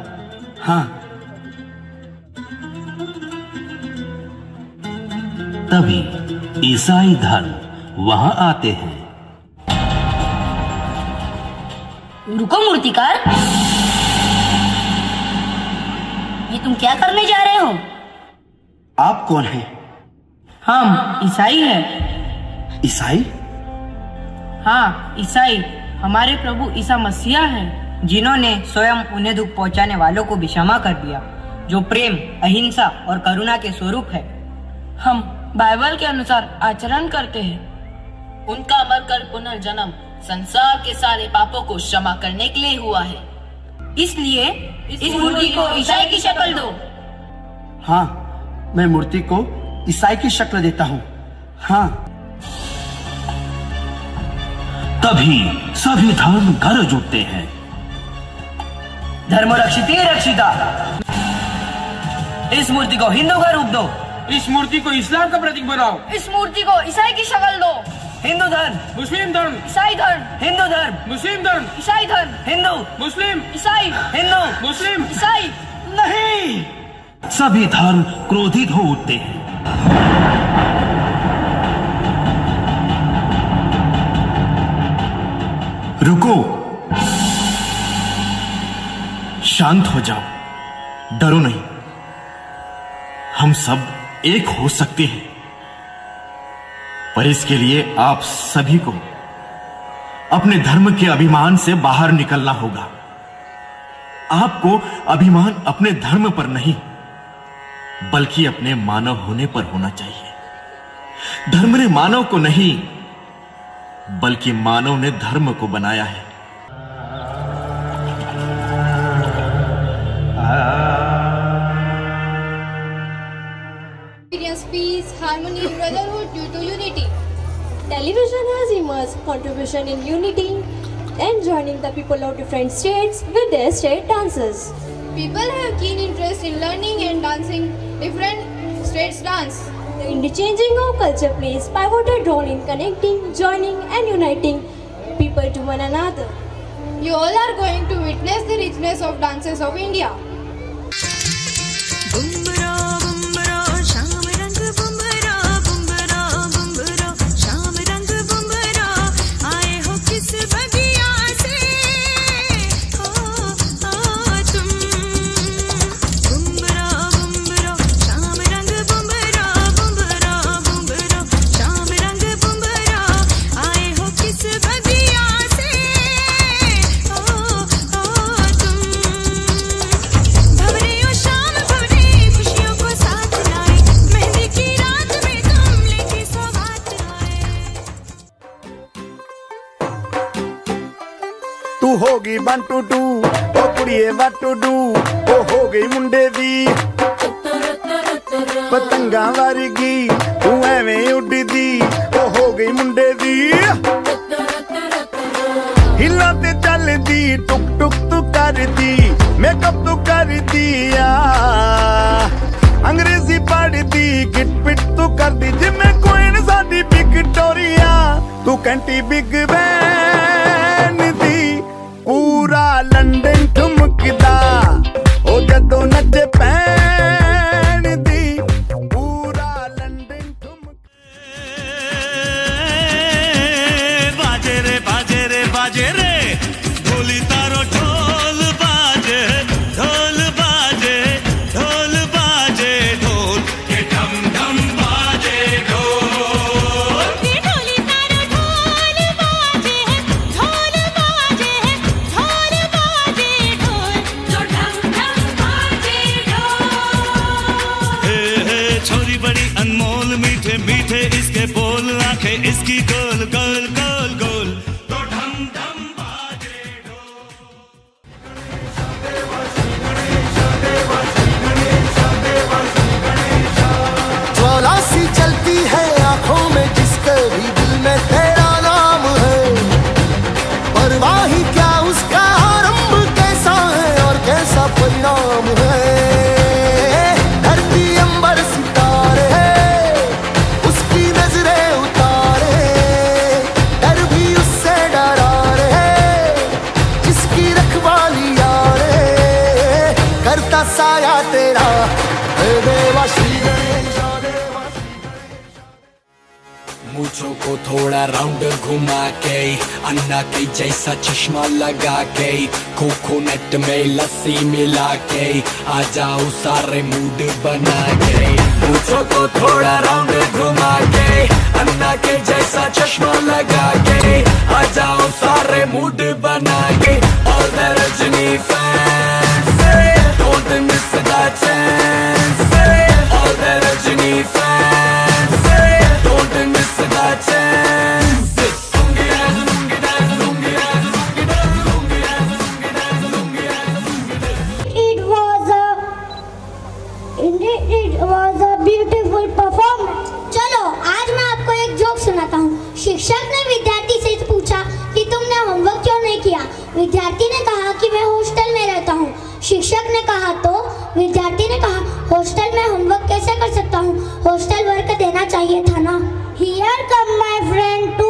[SPEAKER 6] हाँ।
[SPEAKER 24] तभी ईसाई धर्म वहां आते हैं।
[SPEAKER 27] रुको मूर्तिकार, ये तुम क्या करने जा रहे हो?
[SPEAKER 6] आप कौन हैं?
[SPEAKER 23] हम ईसाई हैं।
[SPEAKER 6] ईसाई?
[SPEAKER 23] हाँ, ईसाई हमारे प्रभु ईसा मसीहा हैं,
[SPEAKER 7] जिन्होंने स्वयं उन्हें दुख पहुंचाने वालों को भी क्षमा कर दिया, जो प्रेम, अहिंसा और करुणा के स्वरूप है।
[SPEAKER 23] हम बाइबल के अनुसार आचरण करते हैं।
[SPEAKER 7] उनका मरकर पुनर्जन्म संसार के सारे पापों को क्षमा करने के लिए हुआ है। इसलिए इस मूर्ति को ईसाई की शक्ल दो।
[SPEAKER 6] हाँ, मैं मूर्ति को ईसाई की शक्ल देता हूँ। हाँ।
[SPEAKER 24] तभी सभी धर्म गरज उठते हैं।
[SPEAKER 6] धर्म रक्षिते रक्षिता, इस मूर्ति को हिंदू का रूप दो।
[SPEAKER 26] इस मूर्ति को इस्लाम का प्रतीक बनाओ।
[SPEAKER 23] इस मूर्ति को ईसाई की शक्ल दो।
[SPEAKER 6] हिंदू धर्म,
[SPEAKER 26] मुस्लिम धर्म,
[SPEAKER 23] ईसाई धर्म,
[SPEAKER 6] हिंदू धर्म,
[SPEAKER 26] मुस्लिम धर्म,
[SPEAKER 23] ईसाई धर्म,
[SPEAKER 26] हिंदू, मुस्लिम,
[SPEAKER 23] ईसाई,
[SPEAKER 26] हिंदू, मुस्लिम,
[SPEAKER 23] ईसाई।
[SPEAKER 6] नहीं,
[SPEAKER 24] सभी धर्म क्रोधित हो उठते हैं। रुको, शांत हो जाओ, डरो नहीं। हम सब एक हो सकते हैं, पर इसके लिए आप सभी को
[SPEAKER 8] अपने धर्म के अभिमान से बाहर निकलना होगा। आपको अभिमान अपने धर्म पर नहीं बल्कि अपने मानव होने पर होना चाहिए। धर्म ने मानव को नहीं बल्कि मानव ने धर्म को बनाया है।
[SPEAKER 5] Peace, harmony, brotherhood due to unity.
[SPEAKER 18] Television has immense contribution in unity and joining the people of different states with their state dances.
[SPEAKER 5] People have keen interest in learning and dancing different states' dance.
[SPEAKER 18] The interchanging of culture plays pivotal role in connecting, joining and uniting people to one another.
[SPEAKER 5] You all are going to witness the richness of dances of India.
[SPEAKER 9] तू होगी 1 2 2 ओ कुड़िए what to do ओ हो गई मुंडे दी पतंगा वर्गी तू एवें उड़दी ओ हो गई मुंडे दी हिला ते चलदी टुक टुक तू करदी मेकअप तू करदी अंग्रेजी पढ़दी गिट पिट तू करदी जिमें क्वीन साडी विक्टोरिया तू कंटी बिग बैन दी पूरा लंदन ठुमकदा ओ जदों नचे पैन दी पूरा लंदन
[SPEAKER 25] बाजे रे बाजे रे बाजे रे ढोली तारो ढोल बाजे ढोल बाजे ढोल बाजे ढोल के ढम ढम बाजे ढोल के ढोली तारो ढोल बाजे ढोल बाजे ढोल बाजे ढोल जो ढम ढम बाजे ढोल हे छोरी बड़ी अनमोल मीठे मीठे इसके बोल आंखें इसकी गोल गोल गोल गोल तो ढम ढम बाजे
[SPEAKER 11] ज्वाला सी चलती है आंखों में जिसके भी दिल में तेरा नाम है परवाही क्या उसका आरंभ कैसा है और कैसा परिणाम है धरती अंबर सितारे उसकी नजरें उतारे डर भी उससे डरा रे जिसकी रखवाली यारे करता साया तेरा हे देवा श्री गणेश
[SPEAKER 10] मूंछों को थोड़ा राउंड घुमा के अन्ना के जैसा चश्मा लगा के कोकोनट में लस्सी मिला के आ जाओ सारे मूड बना के मूंछों को थोड़ा राउंड घुमा के अन्ना के जैसा चश्मा लगा के आ जाओ सारे मूड बना के all the Rajni fans don't miss the chance all the Rajni fans don't miss the chance.
[SPEAKER 2] It was a beautiful performance. चलो आज मैं आपको एक जोक सुनाता हूँ। शिक्षक ने विद्यार्थी से पूछा कि तुमने होमवर्क क्यों नहीं किया। विद्यार्थी ने कहा कि मैं हॉस्टल में रहता हूँ। शिक्षक ने कहा तो विद्यार्थी ने कहा हॉस्टल में होमवर्क कैसे कर सकता हूँ, हॉस्टल वर्क देना चाहिए था ना। Here come my friend to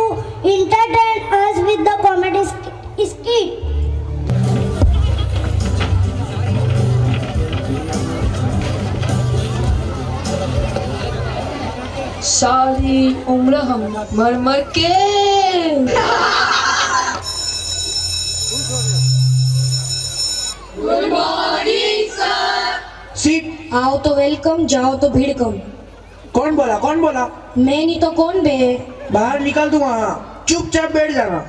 [SPEAKER 2] entertain us with the comedy skit.
[SPEAKER 22] सारी उम्र हम मर मर के
[SPEAKER 5] गुड मॉर्निंग सर।
[SPEAKER 22] सीट आओ तो वेलकम, जाओ तो भीड़ कम।
[SPEAKER 21] कौन बोला
[SPEAKER 22] मैं नहीं तो कौन बे।
[SPEAKER 21] बाहर निकल तू वहाँ, चुपचाप बैठ जाना।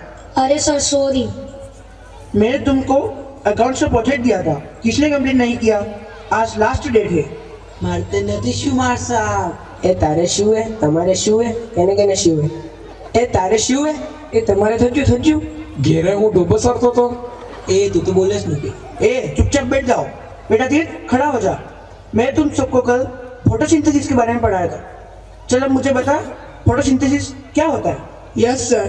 [SPEAKER 22] अरे सर सॉरी।
[SPEAKER 21] मैंने तुमको अकाउंट से प्रोजेक्ट दिया था, किसने कंप्लीट नहीं किया? आज लास्ट डेट है।
[SPEAKER 1] मारते નથી શું મારસા? એ તારે શું હે? તમારે શું હે? એને કેને શું હે? એ તારે શું હે? એ તમારે થજ્યું ઘેરે હું ડોબો સરતો તો। એ તું તો બોલે જ નથી।
[SPEAKER 21] ए चुपचाप बैठ जाओ। बेटा धीर खड़ा हो जा। मैं तुम सबको कल फोटोसिंथेसिस के बारे में पढ़ाया था। चल अब मुझे बता, फोटोसिंथेसिस क्या होता है?
[SPEAKER 16] Yes, sir.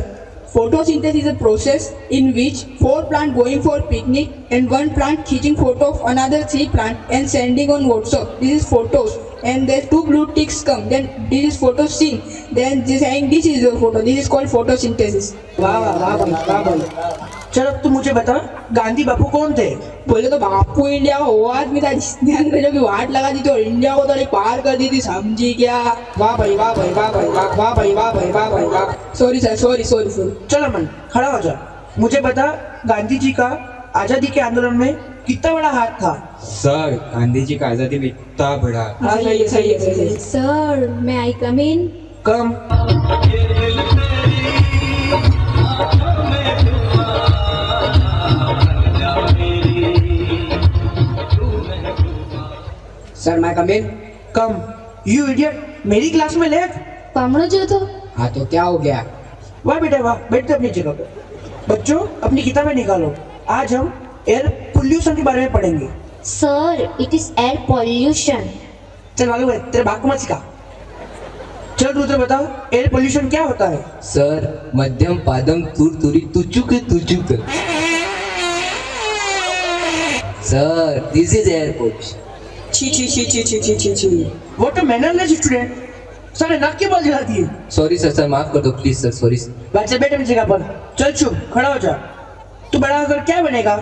[SPEAKER 16] Photosynthesis is a process in which 4 plants going for picnic and 1 plant taking photo of another 3 plants and sending on WhatsApp. This is photos. And there's 2 blue ticks come. Then this is photo seen. Then this saying this is your photo. This is called photosynthesis.
[SPEAKER 21] वाह वाह वाह वाह वाह। चल अब तू मुझे बता, गांधी बापू कौन थे?
[SPEAKER 16] बोले तो बापू इंडिया को वो आदमी था जिसने अंग्रेजों की वाट लगा दी थी और इंडिया को तो एक पार कर दी थी, समझी क्या? वाह भाई वाह भाई वाह भाई वाह वाह भाई वाह भाई वाह भाई वाह। Sorry sir, sorry sorry sorry.
[SPEAKER 21] चल अमन खड़ा हो जा। मुझे बता, गांधी जी का आजादी के आंदोलन में कितना बड़ा हाथ था?
[SPEAKER 1] सर गांधी जी का आजादी में इतना बड़ा।
[SPEAKER 16] सही है सही है सही है।
[SPEAKER 18] Sir may I come in?
[SPEAKER 21] Come.
[SPEAKER 1] Sir मैं कम इन?
[SPEAKER 21] कम। यू इडियट, मेरी क्लास में लेट।
[SPEAKER 18] पामड़ो जो तो।
[SPEAKER 1] हाँ तो क्या हो गया?
[SPEAKER 21] वाह बेटा वाह, बैठते अपनी जगह पर। बच्चों अपनी किताबें निकालो, आज हम एयर पोल्यूशन के बारे में पढ़ेंगे।
[SPEAKER 18] Sir it is air pollution.
[SPEAKER 21] चल मालूम है, तेरे बाप को मत सिखा। चल दूसरा बताओ, एयर पोल्यूशन क्या होता है?
[SPEAKER 1] सर मध्यम पादम तुर तुरी तुचुक तुचुक। Sir this is air pollution.
[SPEAKER 21] छी छी छी छी छी छी छी छी। What a mannerless student. सारे नाक के बाल जला दिए।
[SPEAKER 1] सॉरी सर, सर माफ कर दो प्लीज सर, सॉरी।
[SPEAKER 21] बच्चे बैठ अपनी जगह पर। चल चुप खड़ा हो जा। तू बड़ा होकर क्या बनेगा?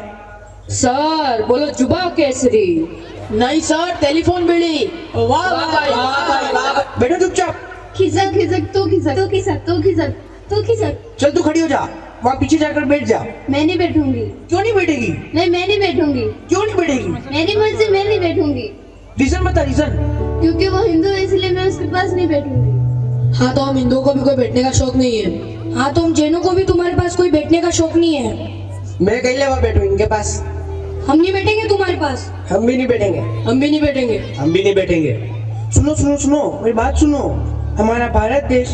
[SPEAKER 16] सर बोलो जुबा केसरी। नहीं सर, टेलीफोन बिल्ली। वाह वाह।
[SPEAKER 21] बैठो चुपचाप।
[SPEAKER 18] खिसक खिसक तू खिसक तू खिसक तू खिसक तू खिसक।
[SPEAKER 21] चल तू खड़ी हो जा, वहाँ पीछे जाकर बैठ जा।
[SPEAKER 18] मैं नहीं बैठूंगी।
[SPEAKER 21] क्यों नहीं बैठेगी?
[SPEAKER 18] नहीं मैं नहीं बैठूंगी।
[SPEAKER 21] क्यों नहीं बैठेगी?
[SPEAKER 18] मेरी मर्जी, मैं नहीं बैठूंगी।
[SPEAKER 21] रीजन बता, रीजन।
[SPEAKER 18] क्योंकि वो हिंदू है इसलिए मैं उसके पास नहीं बैठूंगी।
[SPEAKER 16] हाँ तो हम हिंदुओं को भी कोई बैठने का शौक नहीं है। हाँ तो हम जैनों को भी तुम्हारे पास कोई बैठने का शौक नहीं है।
[SPEAKER 21] मैं कहीं वहाँ बैठू इनके पास।
[SPEAKER 16] हम नहीं बैठेंगे तुम्हारे पास।
[SPEAKER 21] हम भी नहीं बैठेंगे।
[SPEAKER 16] हम भी नहीं बैठेंगे।
[SPEAKER 21] हम भी नहीं बैठेंगे। सुनो सुनो सुनो, मेरी बात सुनो। हमारा भारत देश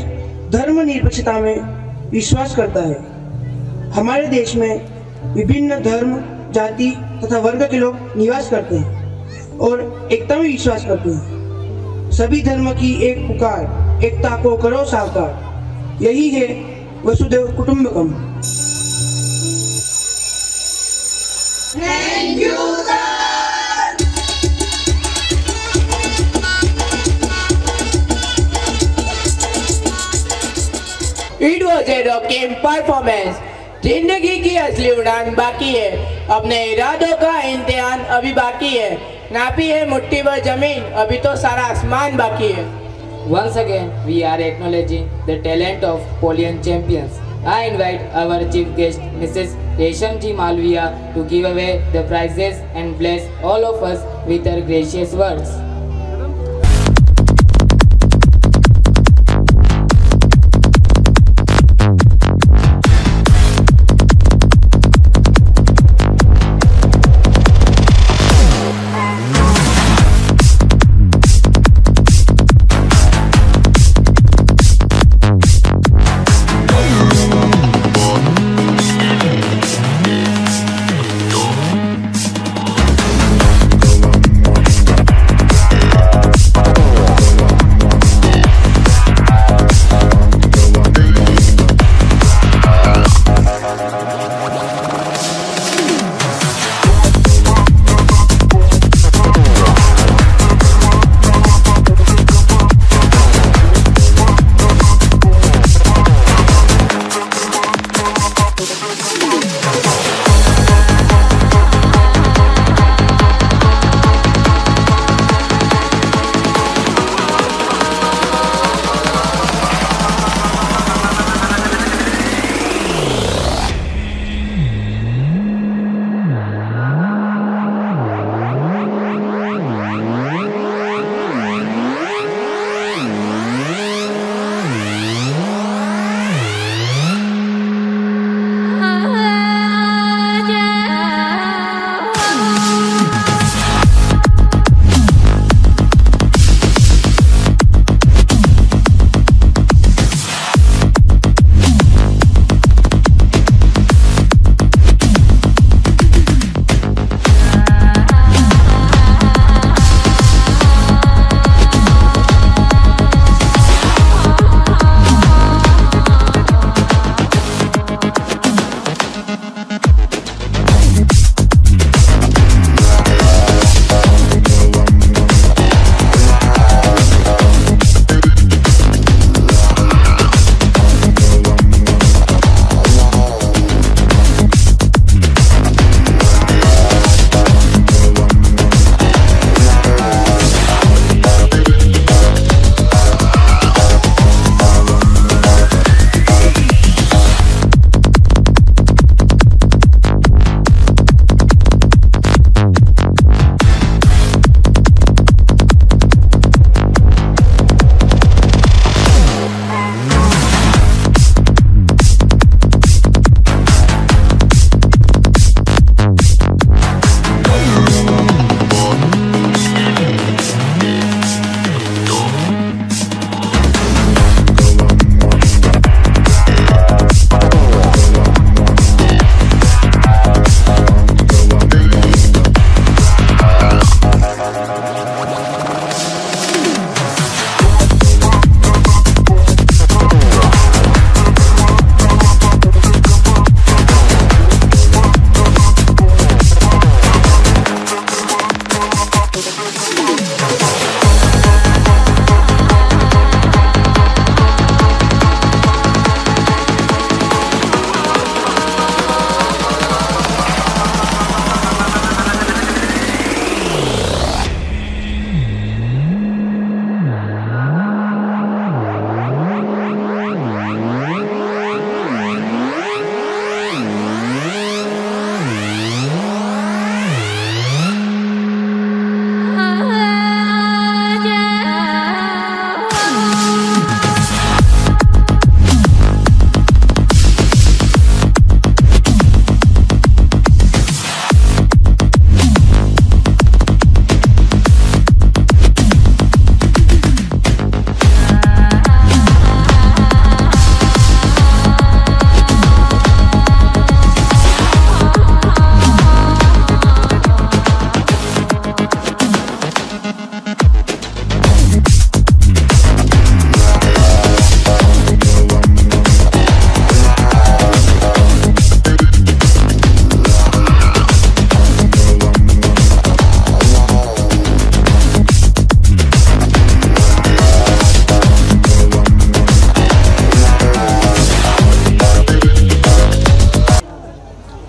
[SPEAKER 21] धर्मनिरपेक्षता में विश्वास करता है। हमारे देश में विभिन्न धर्म, जाति तथा वर्ग के लोग निवास करते हैं और एकता में विश्वास करते हैं। सभी धर्म की एक पुकार, एकता को करो साकार। यही है वसुधैव कुटुंबकम।
[SPEAKER 11] Thank you, sir.
[SPEAKER 12] It was a rocking performance. जिंदगी की असली उड़ान बाकी है, अपने इरादों का इम्तिहान अभी बाकी है। नापी है मुट्ठी भर जमीन, अभी तो सारा आसमान बाकी है।
[SPEAKER 20] Once again, we are acknowledging the talent of Polian champions. I invite our chief guest, Mrs. Reshamji Malviya, to give away the prizes and bless all of us with her gracious words.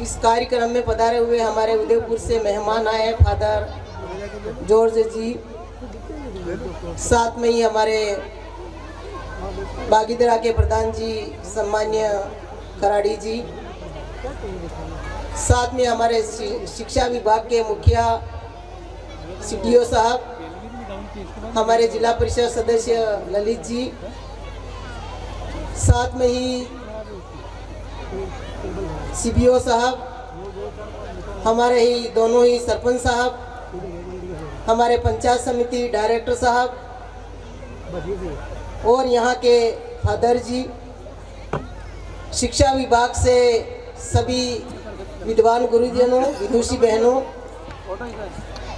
[SPEAKER 3] इस कार्यक्रम में पधारे हुए हमारे उदयपुर से मेहमान आए father George जी, साथ में ही हमारे बागीदरा के प्रधान जी सम्मान्य खराड़ी जी, साथ में हमारे शिक्षा विभाग के मुखिया CDO साहब, हमारे जिला परिषद सदस्य ललित जी, साथ में ही CBO साहब, हमारे ही दोनों ही सरपंच साहब, हमारे पंचायत समिति डायरेक्टर साहब और यहाँ के फादर जी, शिक्षा विभाग से सभी विद्वान गुरुजनों, विदुषी बहनों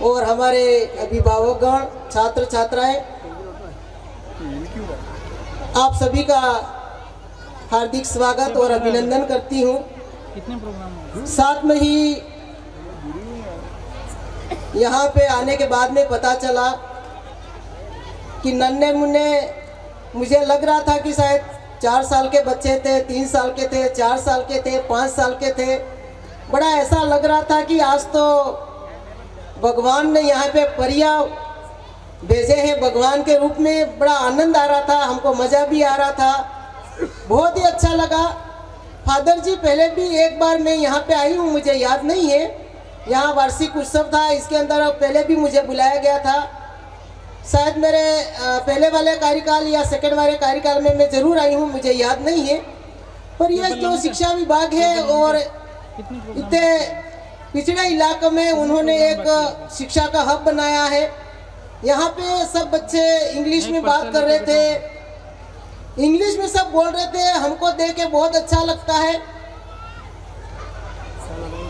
[SPEAKER 3] और हमारे अभिभावकगण, छात्र छात्राएं, आप सभी का हार्दिक स्वागत और अभिनंदन करती हूँ। साथ में ही यहाँ पे आने के बाद में पता चला कि नन्हे मुन्ने, मुझे लग रहा था कि शायद 4 साल के बच्चे थे, 3 साल के थे, 4 साल के थे, 5 साल के थे। बड़ा ऐसा लग रहा था कि आज तो भगवान ने यहाँ पे परिया भेजे हैं भगवान के रूप में। बड़ा आनंद आ रहा था, हमको मज़ा भी आ रहा था, बहुत ही अच्छा लगा। फादर जी पहले भी एक बार मैं यहाँ पे आई हूँ, मुझे याद नहीं है, यहाँ वार्षिक उत्सव था, इसके अंदर पहले भी मुझे बुलाया गया था। शायद मेरे पहले वाले कार्यकाल या सेकंड वाले कार्यकाल में मैं ज़रूर आई हूँ, मुझे याद नहीं है। पर यह जो शिक्षा विभाग है और इतने पिछड़े इलाकों में उन्होंने एक शिक्षा का हब बनाया है। यहाँ पे सब बच्चे इंग्लिश में बात कर रहे थे, इंग्लिश में सब बोल रहे थे, हमको देख के बहुत अच्छा लगता है।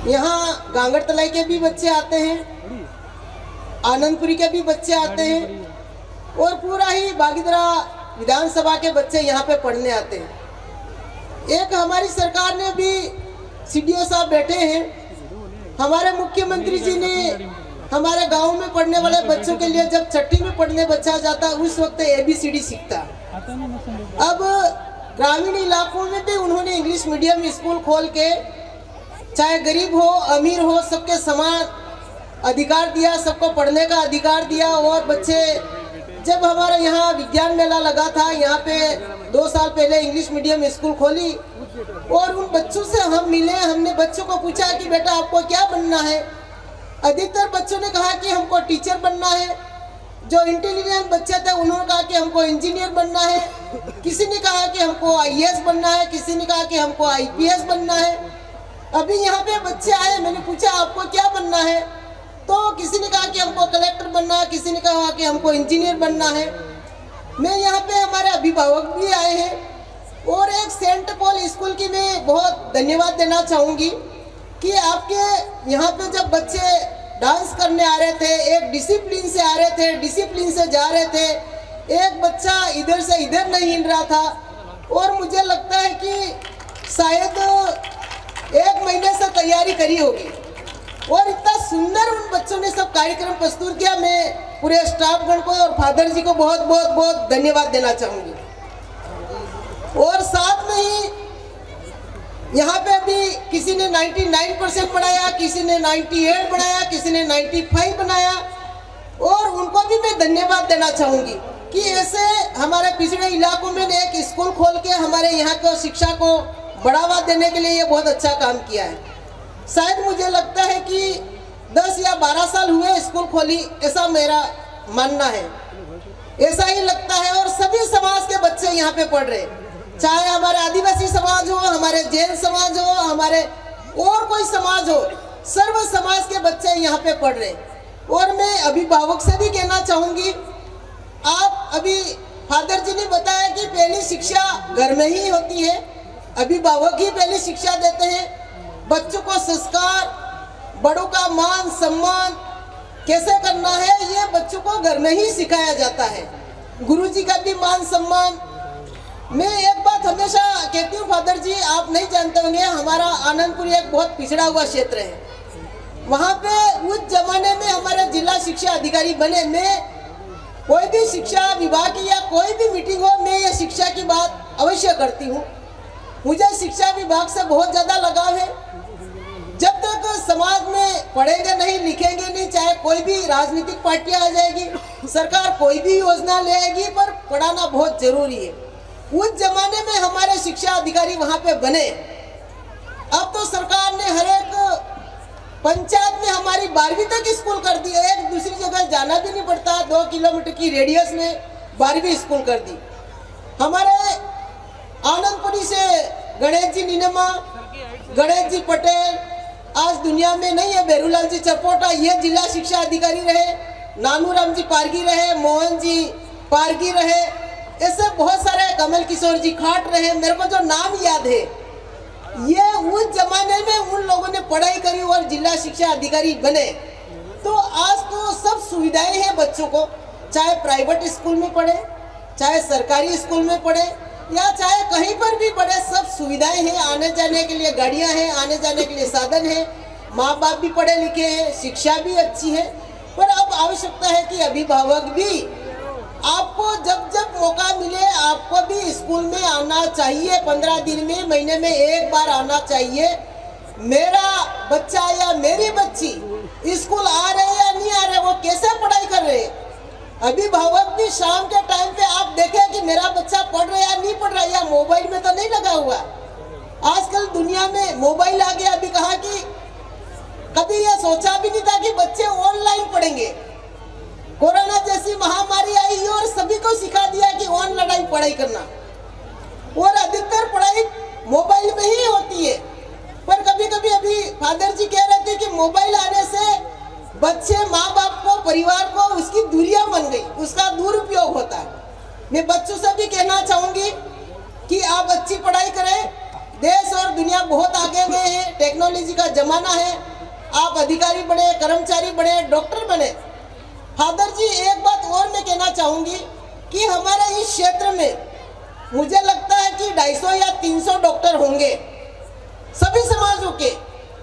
[SPEAKER 3] यहाँ गांगड़ तलाई के भी बच्चे आते हैं, आनंदपुरी के भी बच्चे आते हैं और पूरा ही बागीदरा विधानसभा के बच्चे यहाँ पे पढ़ने आते हैं। एक हमारी सरकार ने भी CDO साहब बैठे हैं, हमारे मुख्यमंत्री जी ने हमारे गांव में पढ़ने वाले बच्चों के लिए जब छठी में पढ़ने बच्चा जाता उस वक्त ABCD सीखता। अब ग्रामीण इलाकों में भी उन्होंने इंग्लिश मीडियम स्कूल खोल के चाहे गरीब हो अमीर हो सबके समान अधिकार दिया, सबको पढ़ने का अधिकार दिया। और बच्चे, जब हमारे यहाँ विज्ञान मेला लगा था, यहाँ पे 2 साल पहले इंग्लिश मीडियम स्कूल खोली और उन बच्चों से हम मिले। हमने बच्चों को पूछा कि बेटा आपको क्या बनना है। अधिकतर बच्चों ने कहा कि हमको टीचर बनना है। जो इंटेलिजेंट बच्चे थे उन्होंने कहा कि हमको इंजीनियर बनना है, किसी ने कहा कि हमको IAS बनना है, किसी ने कहा कि हमको IPS बनना है। अभी यहाँ पे बच्चे आए, मैंने पूछा आपको क्या बनना है, तो किसी ने कहा कि हमको कलेक्टर बनना है, किसी ने कहा कि हमको इंजीनियर बनना है। मैं यहाँ पे हमारे अभिभावक भी आए हैं और एक सेंट पॉल स्कूल की मैं बहुत धन्यवाद देना चाहूँगी कि आपके यहाँ पे जब बच्चे डांस करने आ रहे थे, एक डिसिप्लिन से आ रहे थे, डिसिप्लिन से जा रहे थे, एक बच्चा इधर से इधर नहीं हिल रहा था। और मुझे लगता है कि शायद 1 महीने से तैयारी करी होगी और इतना सुंदर उन बच्चों ने सब कार्यक्रम प्रस्तुत किया। मैं पूरे स्टाफगण को और फादर जी को बहुत बहुत बहुत धन्यवाद देना चाहूँगी। और साथ में ही यहाँ पे अभी किसी ने 99% बनाया, किसी ने 98 बनाया, किसी ने 95 बनाया और उनको भी मैं धन्यवाद देना चाहूँगी कि ऐसे हमारे पिछड़े इलाकों में एक स्कूल खोल के हमारे यहाँ को शिक्षा को बढ़ावा देने के लिए ये बहुत अच्छा काम किया है। शायद मुझे लगता है कि 10 या 12 साल हुए स्कूल खोली, ऐसा मेरा मानना है, ऐसा ही लगता है। और सभी समाज के बच्चे यहाँ पे पढ़ रहे, चाहे हमारे आदिवासी समाज हो, हमारे जैन समाज हो, हमारे और कोई समाज हो, सर्व समाज के बच्चे यहाँ पे पढ़ रहे। और मैं अभिभावक से भी कहना चाहूँगी, आप अभी फादर जी ने बताया कि पहली शिक्षा घर में ही होती है, अभिभावक ही पहली शिक्षा देते हैं। बच्चों को संस्कार, बड़ों का मान सम्मान कैसे करना है, ये बच्चों को घर में ही सिखाया जाता है। गुरुजी का भी मान सम्मान। मैं एक बात हमेशा कहती हूँ फादर जी, आप नहीं जानते होंगे, हमारा आनंदपुर एक बहुत पिछड़ा हुआ क्षेत्र है। वहाँ पे उस जमाने में हमारे जिला शिक्षा अधिकारी बने, मैं कोई भी शिक्षा विभाग की या कोई भी मीटिंग हो, मैं ये शिक्षा की बात अवश्य करती हूँ। मुझे शिक्षा विभाग से बहुत ज़्यादा लगाव है। पढ़ेंगे नहीं, लिखेंगे नहीं, चाहे कोई भी राजनीतिक पार्टियां आ जाएगी, सरकार कोई भी योजना ले आएगी, पर पढ़ाना बहुत जरूरी है। उस जमाने में हमारे शिक्षा अधिकारी वहां पे बने। अब तो सरकार ने हर एक पंचायत में हमारी 12वीं तक स्कूल कर दी है। एक दूसरी जगह जाना भी नहीं पड़ता, 2 किलोमीटर की रेडियस में 12वीं स्कूल कर दी। हमारे आनंदपुरी से गणेश जी निनमा, गणेश जी पटेल आज दुनिया में नहीं है, बेरूलाल जी चरपोटा ये जिला शिक्षा अधिकारी रहे, नानूराम जी पारगी रहे, मोहन जी पारगी रहे, ऐसे बहुत सारे, कमल किशोर जी खाट रहे। मेरे को जो नाम याद है, ये उस जमाने में उन लोगों ने पढ़ाई करी और जिला शिक्षा अधिकारी बने। तो आज तो सब सुविधाएं हैं बच्चों को, चाहे प्राइवेट स्कूल में पढ़े, चाहे सरकारी स्कूल में पढ़े, या चाहे कहीं पर भी पढ़े, सब सुविधाएं हैं। आने जाने के लिए गाड़ियां हैं, आने जाने के लिए साधन है, माँ बाप भी पढ़े लिखे हैं, शिक्षा भी अच्छी है। पर अब आवश्यकता है कि अभिभावक भी, आपको जब जब मौका मिले आपको भी स्कूल में आना चाहिए। 15 दिन में, महीने में एक बार आना चाहिए। मेरा बच्चा या मेरी बच्ची स्कूल आ रहे या नहीं आ रहे, वो कैसे पढ़ाई कर रहे हैं। अभिभावक भी शाम के टाइम पे आप देखें कि मेरा बच्चा पढ़ रहा है या नहीं पढ़ रहा है, या मोबाइल में तो नहीं लगा हुआ। आजकल दुनिया में मोबाइल आ गया। अभी कहा कि कभी ये सोचा भी नहीं था कि बच्चे ऑनलाइन पढ़ेंगे। कोरोना जैसी महामारी आई और सभी को सिखा दिया कि ऑनलाइन पढ़ाई करना, और अधिकतर पढ़ाई मोबाइल में ही होती है। पर कभी कभी अभी फादर जी कह रहे थे कि मोबाइल आने से बच्चे, माँ बाप को, परिवार को उसकी दूरियां बन गई, उसका दुरुपयोग होता है। मैं बच्चों से भी कहना चाहूंगी कि आप अच्छी पढ़ाई करें। देश और दुनिया बहुत आगे गए हैं, टेक्नोलॉजी का जमाना है। आप अधिकारी बने, कर्मचारी बने, डॉक्टर बने। फादर जी एक बात और मैं कहना चाहूंगी कि हमारे इस क्षेत्र में मुझे लगता है कि 250 या 300 डॉक्टर होंगे सभी समाजों के।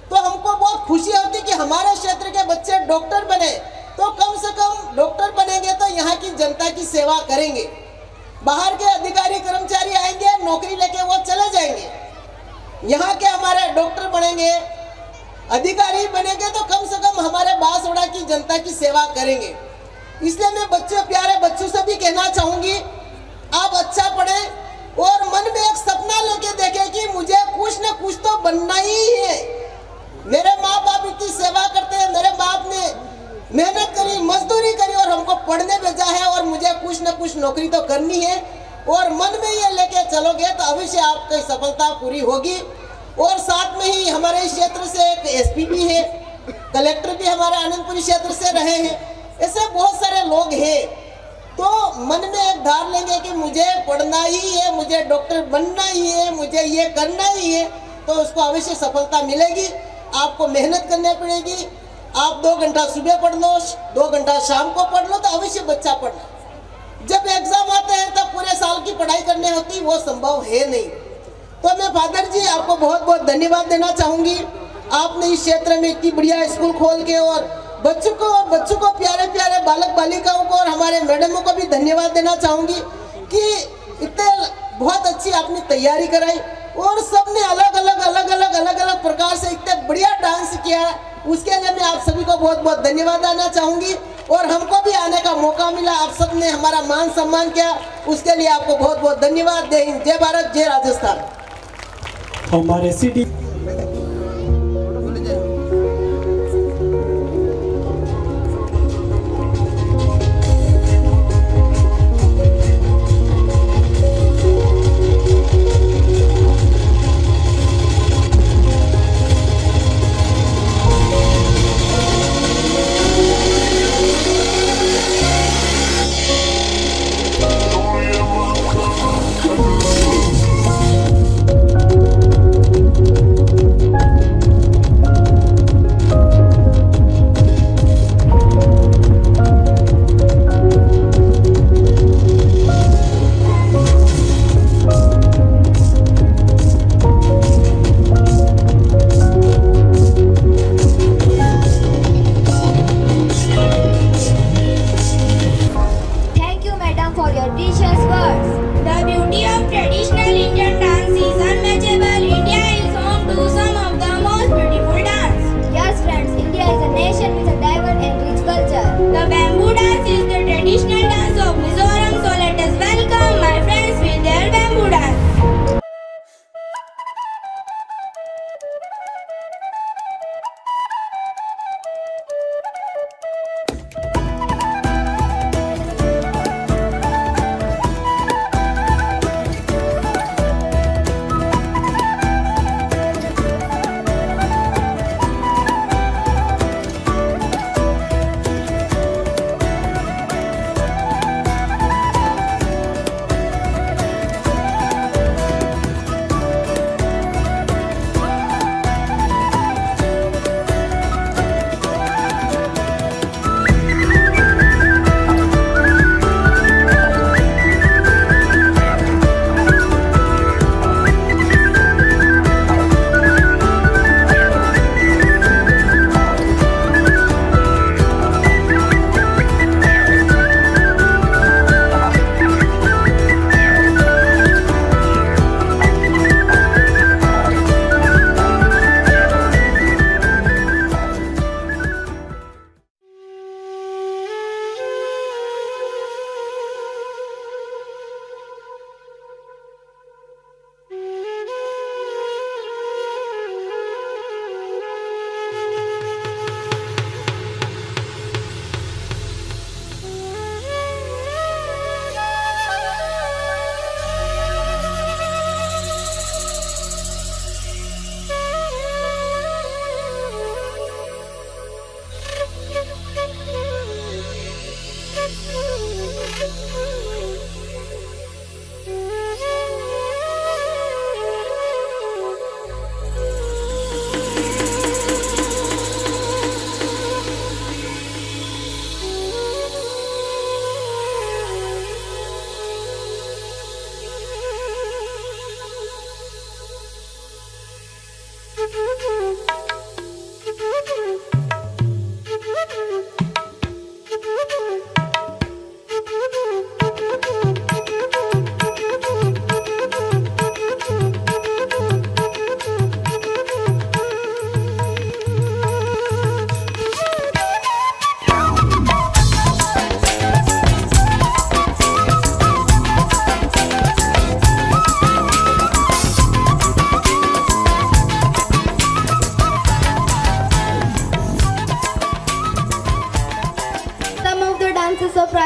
[SPEAKER 3] तो हमको बहुत खुशी होती कि हमारे क्षेत्र के बच्चे डॉक्टर बने। तो कम से कम डॉक्टर बनेंगे तो यहाँ की जनता की सेवा करेंगे। बाहर के अधिकारी कर्मचारी आएंगे, नौकरी लेके वो चले जाएंगे। यहाँ के हमारे डॉक्टर बनेंगे, अधिकारी बनेंगे तो कम से कम हमारे बांसवाड़ा की जनता की सेवा करेंगे। इसलिए मैं बच्चों, प्यारे बच्चों से भी कहना चाहूंगी, आप अच्छा पढ़ें और मन में एक सपना लेके देखें कि मुझे कुछ न कुछ तो बनना ही है। मेरे माँ बाप इतनी सेवा करते हैं, मेरे बाप ने मेहनत करी, मजदूरी करी और हमको पढ़ने भेजा है, और मुझे कुछ न कुछ नौकरी तो करनी है। और मन में ये लेके चलोगे तो अवश्य आपकी सफलता पूरी होगी। और साथ में ही हमारे इस क्षेत्र से एक एसपी भी है, कलेक्टर भी हमारे आनंदपुरी क्षेत्र से रहे हैं, ऐसे बहुत सारे लोग हैं। तो मन में एक धार लेंगे कि मुझे पढ़ना ही है, मुझे डॉक्टर बनना ही है, मुझे ये करना ही है, तो उसको अवश्य सफलता मिलेगी। आपको मेहनत करनी पड़ेगी। आप 2 घंटा सुबह पढ़ लो, 2 घंटा शाम को पढ़ लो, तो अवश्य बच्चा पढ़ना। जब एग्जाम आते हैं तब पूरे साल की पढ़ाई करनी होती, वो संभव है नहीं। तो मैं फादर जी आपको बहुत बहुत धन्यवाद देना चाहूंगी। आपने इस क्षेत्र में इतनी बढ़िया स्कूल खोल के और बच्चों को प्यारे प्यारे बालक बालिकाओं को और हमारे मैडमों को भी धन्यवाद देना चाहूंगी कि इतने बहुत अच्छी आपने तैयारी कराई और सबने अलग अलग प्रकार से इतने बढ़िया डांस किया। उसके लिए मैं आप सभी को बहुत बहुत धन्यवाद देना चाहूंगी। और हमको भी आने का मौका मिला, आप सबने हमारा मान सम्मान किया, उसके लिए आपको बहुत बहुत धन्यवाद। जय हिंद, जय भारत, जय राजस्थान।
[SPEAKER 4] हमारे city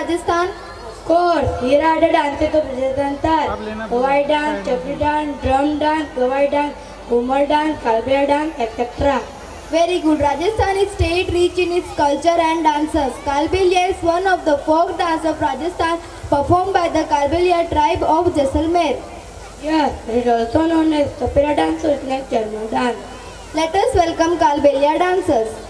[SPEAKER 2] Rajasthan?
[SPEAKER 7] Of course, here are the dances of Rajasthan: Kawai dance, Chapri dance, drum dance, Kawai dance, Humar dance, Kalbeya dance, etc.
[SPEAKER 2] Very good. Rajasthan is state rich in its culture and dances. Kalbelia is one of the folk dance of Rajasthan performed by the Kalbelia tribe of Jaisalmer.
[SPEAKER 7] Yes, it is also known as Sapira dance or like German dance.
[SPEAKER 2] Let us welcome Kalbelia dancers.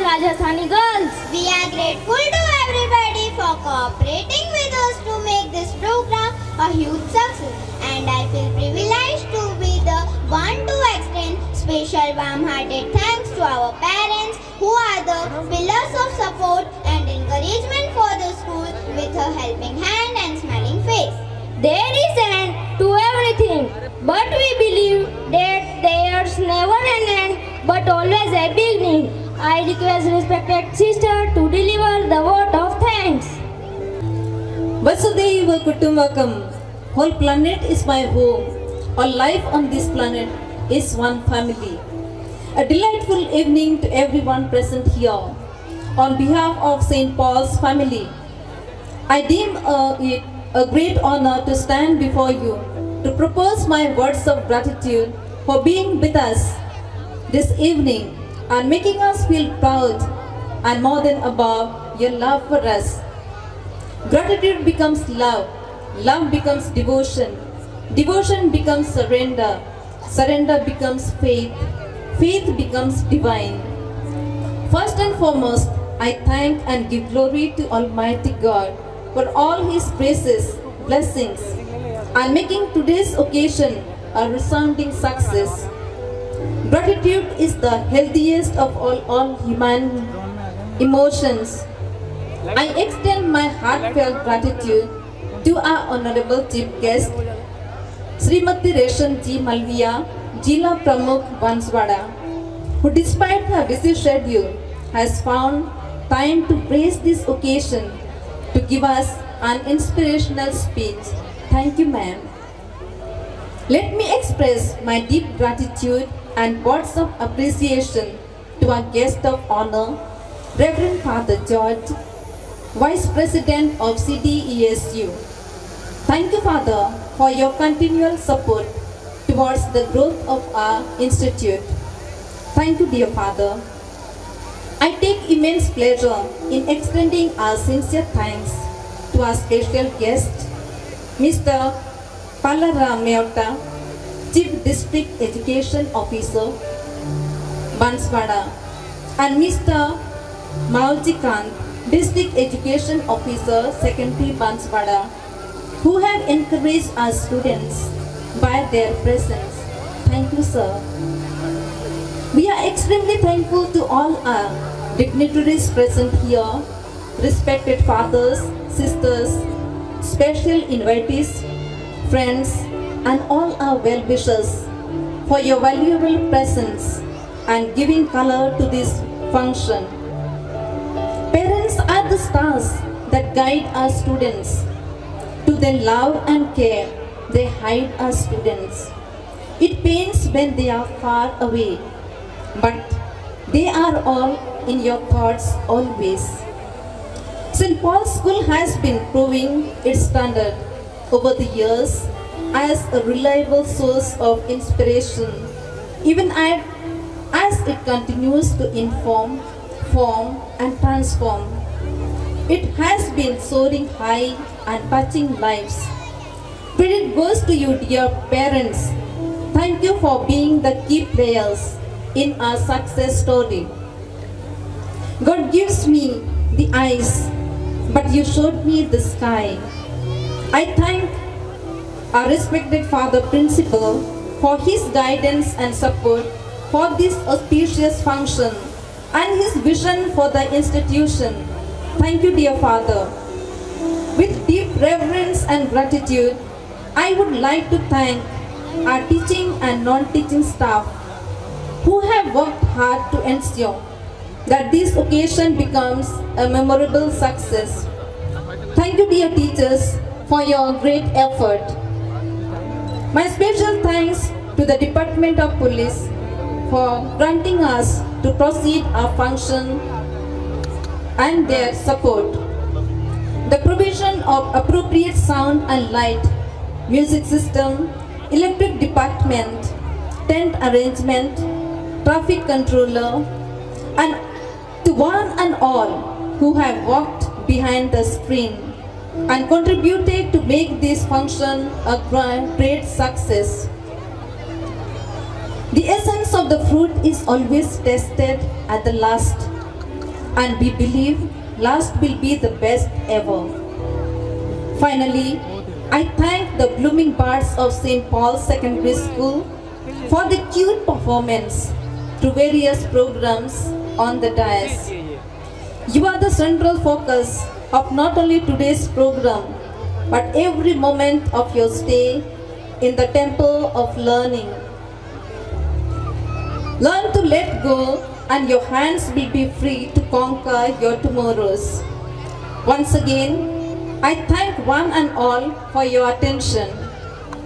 [SPEAKER 2] Rajasthani girls. We are grateful to everybody for cooperating with us to make this program a huge success, and I feel privileged to be the one to extend special warm-hearted thanks to our parents who are the pillars of support and encouragement for the school with a helping hand and smiling face.
[SPEAKER 13] There is an end to everything, but we believe that there's never an end but always a beginning. I request respected sister to deliver the word of thanks.
[SPEAKER 14] Vasudhaiva Kutumbakam. Whole planet is my home. All life on this planet is one family. A delightful evening to everyone present here. On behalf of St. Paul's family, I deem it a great honor to stand before you to propose my words of gratitude for being with us this evening and making us feel proud, and more than above, your love for us. Gratitude becomes love, love becomes devotion, devotion becomes surrender, surrender becomes faith, faith becomes divine. First and foremost, I thank and give glory to Almighty God for all His graces, blessings, and making today's occasion a resounding success. Gratitude is the healthiest of all human emotions. I extend my heartfelt gratitude to our honorable chief guest, Srimati Resham Ji Malviya, Jila Pramukh Banswara, who despite her busy schedule has found time to grace this occasion to give us an inspirational speech. Thank you, ma'am. Let me express my deep gratitude and words of appreciation to our guest of honor, Reverend Father George, Vice President of CDESU. Thank you, Father, for your continual support towards the growth of our institute. Thank you, dear Father. I take immense pleasure in extending our sincere thanks to our special guest, Mr. Palaram Meota, Chief District Education Officer, Banswara, and Mr. Maulji Kant, District Education Officer, Secondary Banswara, who have encouraged our students by their presence. Thank you, sir. We are extremely thankful to all our dignitaries present here, respected fathers, sisters, special invitees, friends, and all our well-wishers for your valuable presence and giving color to this function. Parents are the stars that guide our students. To their love and care, they hide our students. It pains when they are far away, but they are all in your thoughts always. St. Paul's School has been proving its standard over the years as a reliable source of inspiration, even as it continues to inform, form, and transform. It has been soaring high and touching lives. Credit goes to you, dear parents. Thank you for being the key players in our success story. God gives me the eyes, but you showed me the sky. I thank our respected Father Principal for his guidance and support for this auspicious function and his vision for the institution. Thank you, dear Father. With deep reverence and gratitude, I would like to thank our teaching and non-teaching staff who have worked hard to ensure that this occasion becomes a memorable success. Thank you, dear teachers, for your great effort. My special thanks to the Department of Police for granting us to proceed our function and their support. The provision of appropriate sound and light, music system, electric department, tent arrangement, traffic controller, and to one and all who have walked behind the screen and contributed to make this function a great success. The essence of the fruit is always tested at the last, and we believe last will be the best ever. Finally, I thank the blooming birds of St. Paul's Secondary School for the cute performance through various programs on the dais. You are the central focus of not only today's program, but every moment of your stay in the temple of learning. Learn to let go, and your hands will be free to conquer your tomorrows. Once again, I thank one and all for your attention.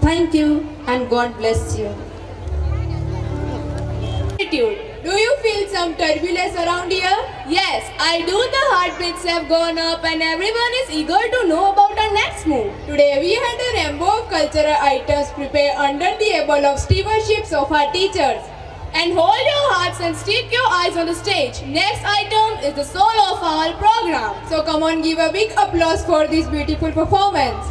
[SPEAKER 14] Thank you, and God bless you.
[SPEAKER 16] Do you feel some turbulence around here? Yes, I do. The heartbeats have gone up and everyone is eager to know about our next move. Today we had a rainbow of cultural items prepared under the able of stewardships of our teachers. And hold your hearts and stick your eyes on the stage. Next item is the soul of our program. So come on, give a big applause for this beautiful performance.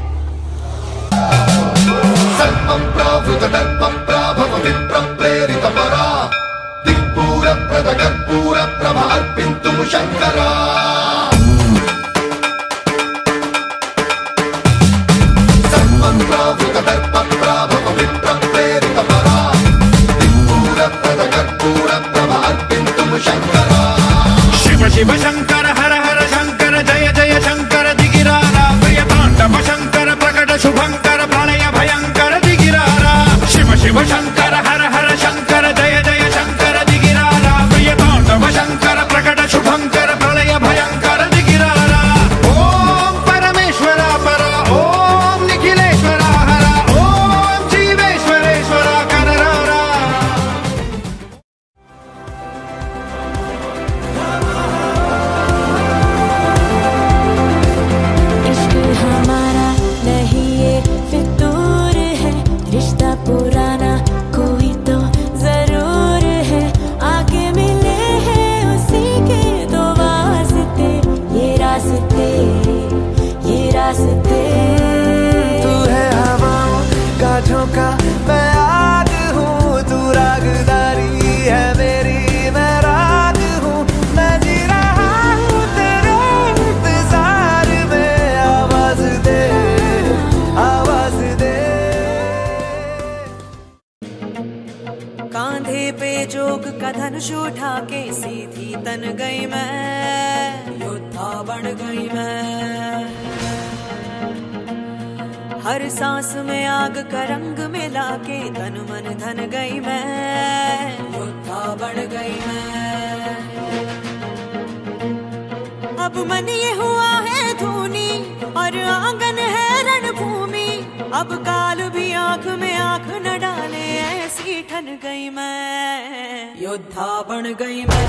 [SPEAKER 25] Shiv Shankar हर हर शंकर जय जय शंकर दिगिरारा प्रिय तांडव शंकर प्रकट शुभंकर प्रणय भयंकर दिगिरारा शिव शिव शंकर
[SPEAKER 6] कांधे पे जोग का धनुष उठा के सीधी तन गई मैं, योद्धा बन गई मैं। हर सांस में आग का रंग मिला के तन मन धन गई मैं, योद्धा बन गई मैं। अब मन ये हुआ है धूनी और आंगन है रणभूमि, अब काल भी आंख में आंख न डाले ऐसी ठन गई मैं, योद्धा बन गई मैं,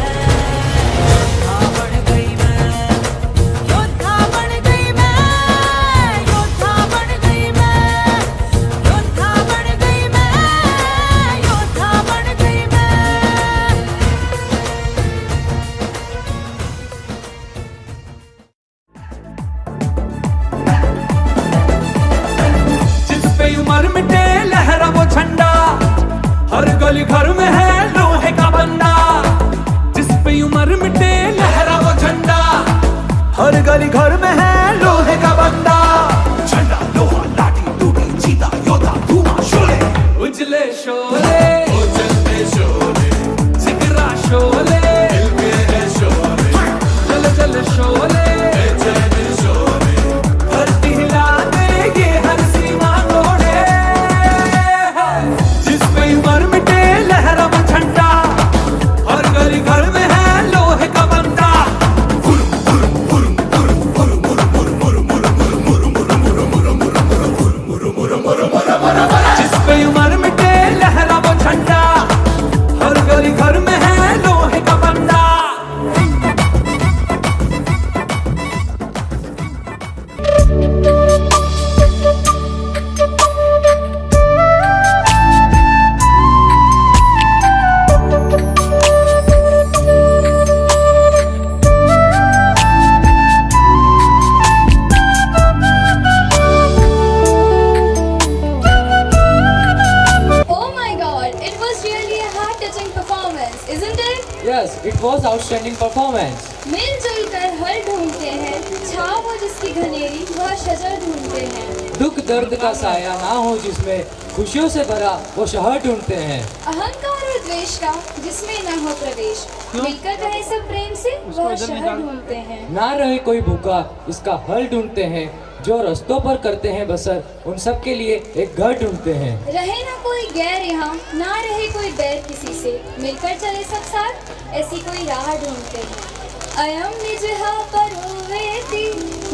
[SPEAKER 6] योद्धा बन गई मैं, योद्धा बन गई मैं, योद्धा बन गई मैं, योद्धा बन गई मैं, योद्धा बन गई मैं।
[SPEAKER 15] जिस पे उमर मिटे लहरा वो झंडा, हर गली घर में है लोहे का बंदा। जिस पे उमर मिटे लहरा वो झंडा, हर गली घर में है लोहे का बंदा। झंडा लोहा लाठी टूटी चीता योद्धा धुआं शोले, उजले शोले उजलते शोले, जिगरा शोले दिल के शोले, जल जल शोले बेचैन शोले, धरती हिला देंगे हर सीमा तोड़े। जिस पे उमर मिटे लहरा वो झंडा, हर गली घर में है लोहे का बंदा। जिस पे उमर मिटे लहरा वो झंडा, हर गली घर में है लोहे का बंदा।
[SPEAKER 5] Oh my God, it was really a heart-touching performance, isn't it?
[SPEAKER 20] Yes, it was outstanding performance.
[SPEAKER 5] मिलजुल कर हल ढूंढते हैं, छाव हो जिसकी घनेरी वह शजर ढूंढते हैं।
[SPEAKER 20] दुख दर्द का साया ना हो जिसमें खुशियों से भरा वो शहर ढूंढते हैं।
[SPEAKER 5] अहंकार और द्वेष का जिसमें न हो प्रवेश, मिलकर रहे सब प्रेम से वह शहर ढूंढते हैं।
[SPEAKER 20] ना रहे कोई भूखा इसका हल ढूंढते हैं, जो रस्तों पर करते हैं बसर उन सब के लिए एक घर ढूंढते हैं।
[SPEAKER 5] रहे ना कोई गैर यहाँ, ना रहे कोई बैर किसी से, मिलकर चले सब साथ ऐसी कोई राह ढूंढते हैं। अयम निजहा परोवेति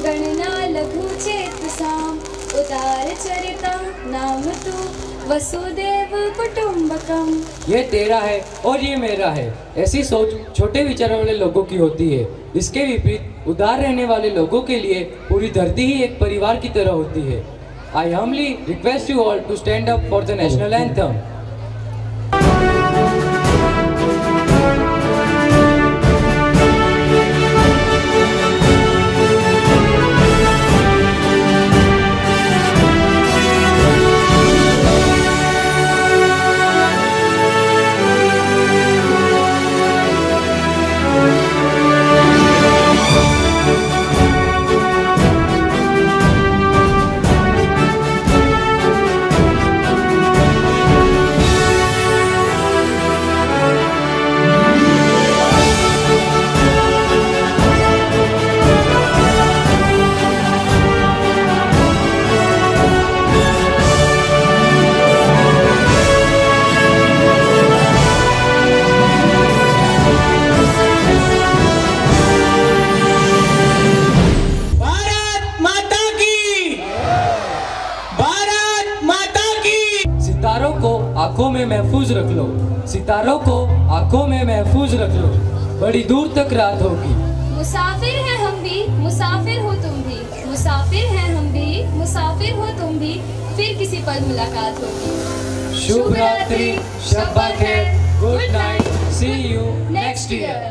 [SPEAKER 5] गणना लघु चेतसाम, उदार चरिता नाम तु वसुदेव कुटुंबकम।
[SPEAKER 20] ये तेरा है और ये मेरा है, ऐसी सोच छोटे विचारों वाले लोगों की होती है। इसके विपरीत उदार रहने वाले लोगों के लिए पूरी धरती ही एक परिवार की तरह होती है। I humbly request you all to stand up for the national anthem. आंखों में महफूज रख लो, सितारों को आंखों में महफूज रख लो, बड़ी दूर तक रात होगी।
[SPEAKER 5] मुसाफिर हैं हम भी, मुसाफिर हो तुम भी, मुसाफिर हैं हम भी, मुसाफिर हो तुम भी, फिर किसी पल मुलाकात होगी।
[SPEAKER 20] शुभ रात्रि, शब्बा खैर, good night, see you next year.